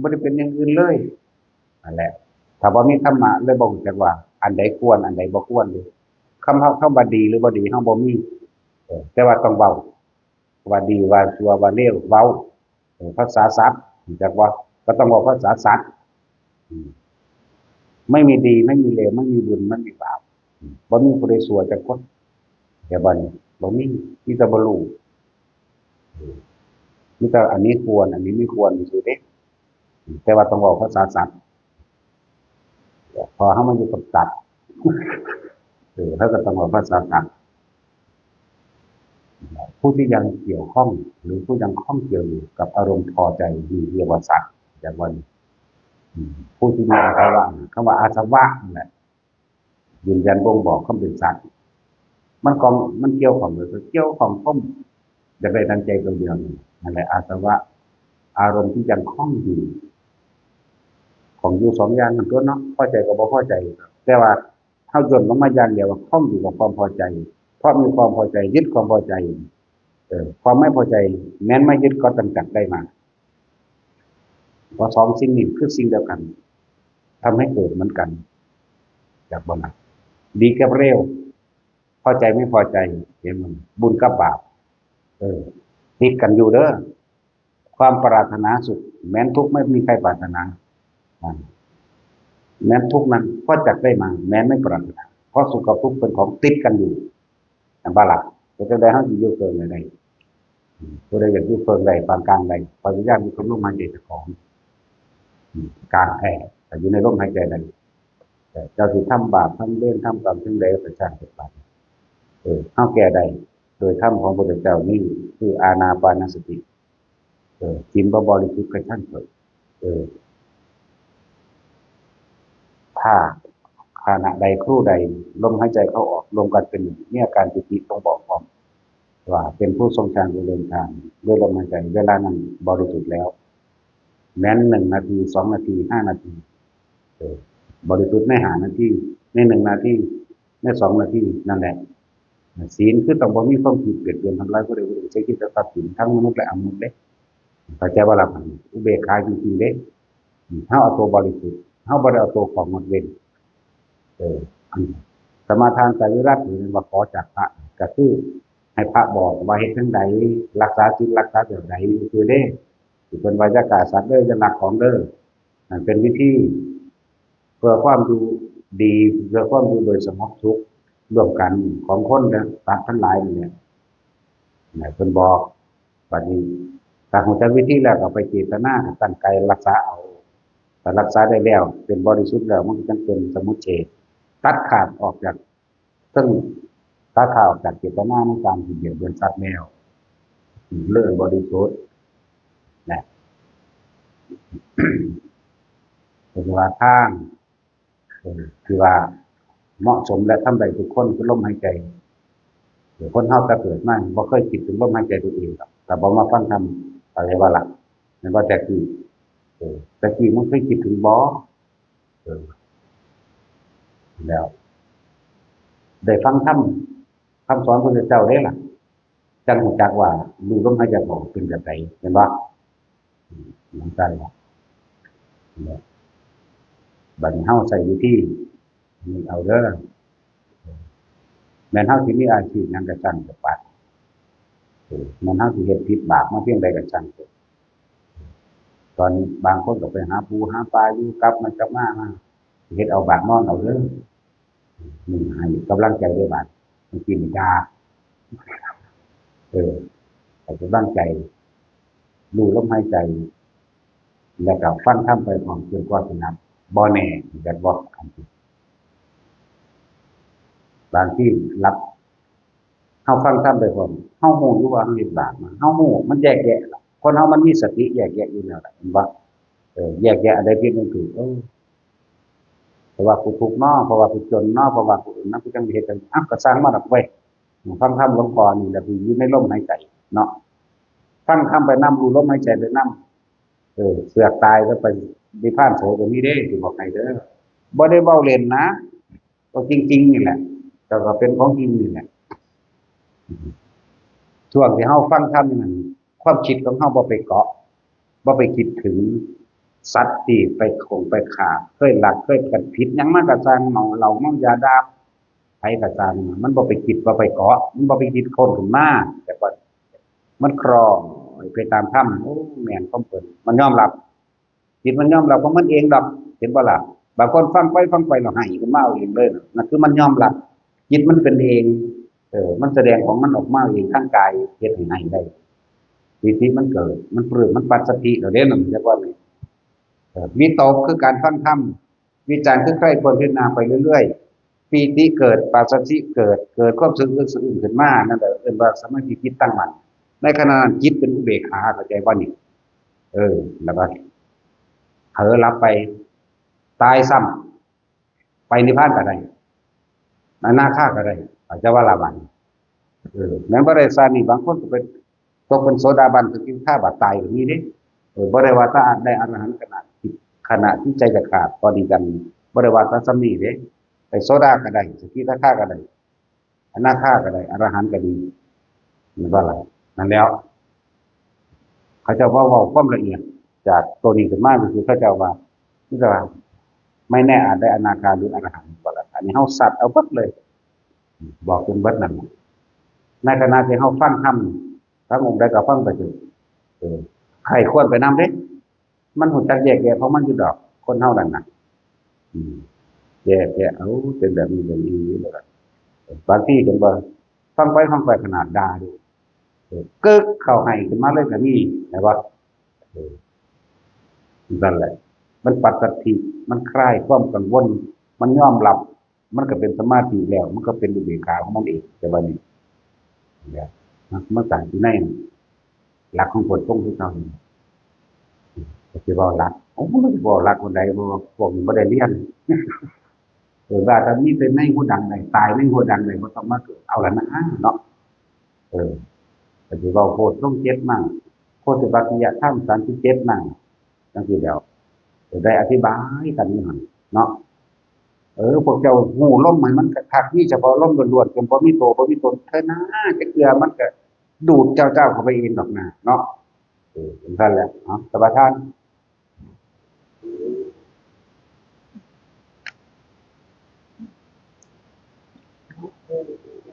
บ่ได้เป็นอย่างอื่นเลยนั่นแหละถ้าบ่มีธรรมะเลยบ่รู้จักว่าอันใดควรอันใดบ่ควรเลยคำว่าดีหรือบ่ดีเฮาบ่มีแต่ว่าต้องเว้าว่าดีว่าชั่วว่าเลวเว้าภาษาศัพท์รู้จักบ่ก็ต้องเว้าภาษาศัพท์ไม่มีดีไม่มีเลวไม่มีบุญไม่มีบาปบ่มีผู้ใดชั่วจักคนแต่บัดนี้บ่มีแต่บ่รู้มีแต่อันนี้ควรอันนี้ไม่ควรซื่อเด้แต่ว่าต้องเว้าภาษาศัพท์พอเฮามาอยู่กับสัตว์ เขาก็ต้องเอาภาษาต่างผู้ที่ยังเกี่ยวข้องหรือผู้ยังข้องเกี่ยวอยู่กับอารมณ์พอใจมีเรียกว่าสัตว์อย่างวันผู้ที่มีอาสวะคำว่าอาสวะนั่นแหละยืนยันบ่งบอกเขาเป็นสัตว์มันเกี่ยวของเลยเกี่ยวของข้อมจะไปทางใจตรงเดียวนั่นแหละอาสวะอารมณ์ที่ยังคล้องอยู่ของอยู่สองอย่างมันตัวเนาะพอใจกับบ่พอใจแต่ว่าเท่าย่นลงมาอย่างเดียวว่าคล้องอยู่กับความพอใจเพราะมีความพอใจยึดความพอใจความไม่พอใจแม้นไม่ยึดก็ตั้งจัดได้มาเพราะสองสิ่งนี้คือสิ่งเดียวกันทำให้เกิดเหมือนกันจากบนนั้นดีกับเร็วพอใจไม่พอใจเห็นมันบุญกับบาปติดกันอยู่เด้อความปรารถนาสุขแม้นทุกข์ไม่มีใครปรารถนาแม้นทุกข์นั้นก็จัดได้มาแม้นไม่ปรารถนาเพราะสุขกับทุกข์เป็นของติดกันอยู่บาลักจะได้ให้อยู่เกินอะไรผู้ใดอยากอยู่เกินใดปานกลางใดปฏิญาณมีคนร่วมหายใจของกลางแท้แต่อยู่ในร่มหายใจใดแต่เจ้าที่ทำบาปทำเล่นทำกรรมทั้งใดประชาธิปไตยเข้าแก่ใดโดยธรรมของพระพุทธเจ้านี่คืออานาปานสติจิมบริสุทธิ์กระชั่งเถิดถ้าขณะใดครู่ใดลมหายใจเข้าออกรวมกันเป็นหนึ่งเนี่ยการปิติต้องบอกพร้อมว่าเป็นผู้ทรงฌานเดินทางด้วยลมหายใจเวลานั้นบริสุทธิ์แล้วแม้น1 นาที2 นาที5 นาทีบริสุทธิ์ใน5 นาทีใน1 นาทีใน2 นาทีนั่นแหละศีลคือต้องบ่มีความผิดเบียดเบียนทำร้ายผู้ใดผู้หนึ่งใช้คิดจะตัดสินทั้งมนุษย์และอมนุษย์เด้ปัจจัยว่าเราอุเบกขาจริงๆเด้เฮาเอาตัวบริสุทธิ์เฮาบ่ได้เอาตัวของงดเว้นสมาทานใจวิรัติหรือว่าขอจากพระก็คือให้พระบอกว่าเฮ็ดจังใดรักษาศีลรักษาแบบใดคือเด้สิเป็นวาจากาสัตว์เด้อจะรักของเด้อนั่นเป็นวิธีเพื่อความอยู่ดีเพื่อความอยู่โดยสงบสุขร่วมกันของคนและสัตว์ทั้งหลายเนี่ยเพิ่นบอกบัดนี้ถ้าฮู้จักวิธีแล้วก็ไปเจตนาตั้งใจรักษาเอาถ้ารักษาได้แล้วเป็นบริสุทธิ์แล้วมันก็จะเป็นสมุจเฉทตัดขาดออกจากซึ่งตัดขาดออกจากเจตนาในการที่เบียดเบียนสัตว์แล้วเลิกบริสุทธิ์นะเป็นว่าทางคือว่าเหมาะสมและทำได้ทุกคนคือลมหายใจคนเฮาก็เกิดมาบ่เคยคิดถึงลมหายใจตัวเองหรอกแต่บ่มาฟังธรรมอะไรว่าล่ะนั่นว่าแต่กี้มันเคยคิดถึงบ่แล้วได้ฟังธรรมคำสอนพระพุทธเจ้าได้ล่ะจังรู้จักว่าดูลมหายใจออกเป็นแบบไหนเห็นบ่เหมือนกันล่ะบัดนี้เฮาใช้วิธีนี่เอาเด้อแม่นเฮาสิมีอาชีพหยังก็ช่างก็ปัดแม่นเฮาสิเฮ็ดผิดบาปมาเพียงใดก็ช่างตอนบางคนก็ไปหาปูหาปลาอยู่กลับมันกลับมาเฮ็ดเอาบาปนอนเอาเด้อนี่ให้กำลังใจด้วยบาดมันกินยาให้กำลังใจดูลมหายใจแล้วก็ฟังธรรมไปพร้อมจนกว่าสินับบ่แน่จะบอกกันบางที่รับเฮาฟังธรรมไปพร้อมเฮาฮู้อยู่ว่าเฮาเฮ็ดบาปมาเฮาฮู้มันแยกแยะคนเฮามันมีสติแยกแยะอยู่แล้วล่ะเห็นบ่แยกแยะอะไรผิดมันถูกเพราะว่ากูทุกข์เนาะเพราะว่ากูจนเนาะเพราะว่ากูนั่นกูจังเฮ็ดจังก็สร้างมาดอกเว้ยฟังธรรมหลวงพ่อนี่แหละอยู่ในลมหายใจเนาะฟังธรรมไปนำรู้ลมหายใจไปนำเสือกตายแล้วไปนิพพานโสก็มีเด้สิบอกให้เด้อบ่ได้เว้าเล่นนะก็จริงๆนี่แหละแต่ก็เป็นของจริงนี่แหละช่วงที่เฮาฟังธรรมนั่นความคิดของเฮาบ่ไปเกาะบ่ไปคิดถึงสัตว์ที่ไปไปฆ่าเคยลักเคยกันผิดหยังมันก็สร้างเมาเหล้าเมายาดาไผก็สร้างมันบ่ไปคิดบ่ไปเกาะมันบ่ไปคิดคนขึ้นมาแต่ว่ามันครองไปตามธรรมโอ้แม่นความเพิ่นมันยอมรับจิตมันยอมรับของมันเองดอกเห็นบ่ล่ะบางคนฟังไปแล้วให้ขึ้นมาเอาเองเลยนั่นคือมันยอมรับจิตมันเป็นเองมันแสดงของมันออกมาเองทางกายเฮ็ดให้ได้วิธีมันเกิดมันปลื้มมันปัสสติแล้วเด้นั่นเรียกว่าไงวิตกคือการฟังธรรมวิจารณ์คือใครควรพิจารณาไปเรื่อย ปีติเกิดปัสสัทธิเกิดความสึกอึกสะอื้นขึ้นมานั่นแหละเรียกว่าสมาธิจิตตั้งมั่นในขณะนั้นจิตเป็นอุเบกขาเข้าใจว่านี่แล้วก็เผลอหลับไปตายซ้ำไปนิพพานก็ได้อนาคาก็ได้อาจจะว่าละบันแม้บ่ได้ซานี่บางคนก็เป็นตกเป็นโสดาบันสกิทาบัดตายก็มีเด้บ่ได้ว่าถ้าได้อรหันต์ขณะที่ใจจะขาดพอดีกันบ่ได้ว่าถ้าซ้ำนี้เด้ไปโสดาก็ได้สกิทาคาก็ได้อนาคาก็ได้อรหันต์ก็ดีมันว่าอะไรนั่นแล้วเขาจะว่าความละเอียดจากตัวนี้ขึ้นมาก็คือเขาจะว่าที่จะว่าไม่แน่อาจได้อนาคาหรืออรหันต์ก็แล้วอันนี้เฮาสัตว์เอาเบิดเลยบอกเป็นเบิดนั่นในขณะที่เฮาฟังธรรมทั้งองค์ใดก็ฟังไปเถอะใครควรไปนำเด้มันหูจักแยกแยะเพราะมันอยู่ดอกคนเฮานั่นน่ะแยกแยะเอาเป็นแบบนี้เลยบางทีเห็นบ่ฟังไปขนาดด่าดิกึกเข้าให้ขึ้นมาเลยก็มีแต่ว่านั่นแหละมันปัสสัทธิมันคลายความกังวลมันยอมรับมันก็เป็นสมาธิแล้วมันก็เป็นอุเบกขาของมันเองแต่ว่านี่เนี่ยมันต่างที่ไหนหลักของคนพวกที่เราก็คือว่าหลักผมไม่ได้บอกหลักคนใดบอกพวกมันไม่ได้เรียนว่าถ้ามีเป็นในหัวดังใดตายในหัวดังใดก็ต้องมาเกิดเอาละนะเนาะก็คือว่าโพดต้องเจ็ดมั่งโพธิปัจจยธรรม37มั่งนั่นคือเดี๋ยวได้อธิบายกันนี่หน่อยเนาะพวกเจ้าหูล่มเหมือนมันคักนี่เฉพาะล่มล้วนๆจนพอมีโตพอมีตนเท่านั้นจะเกลือมันก็ดูดเจ้าเข้าไปเองดอกนะเนาะเป็นท่านแหละเนาะสบายท่าน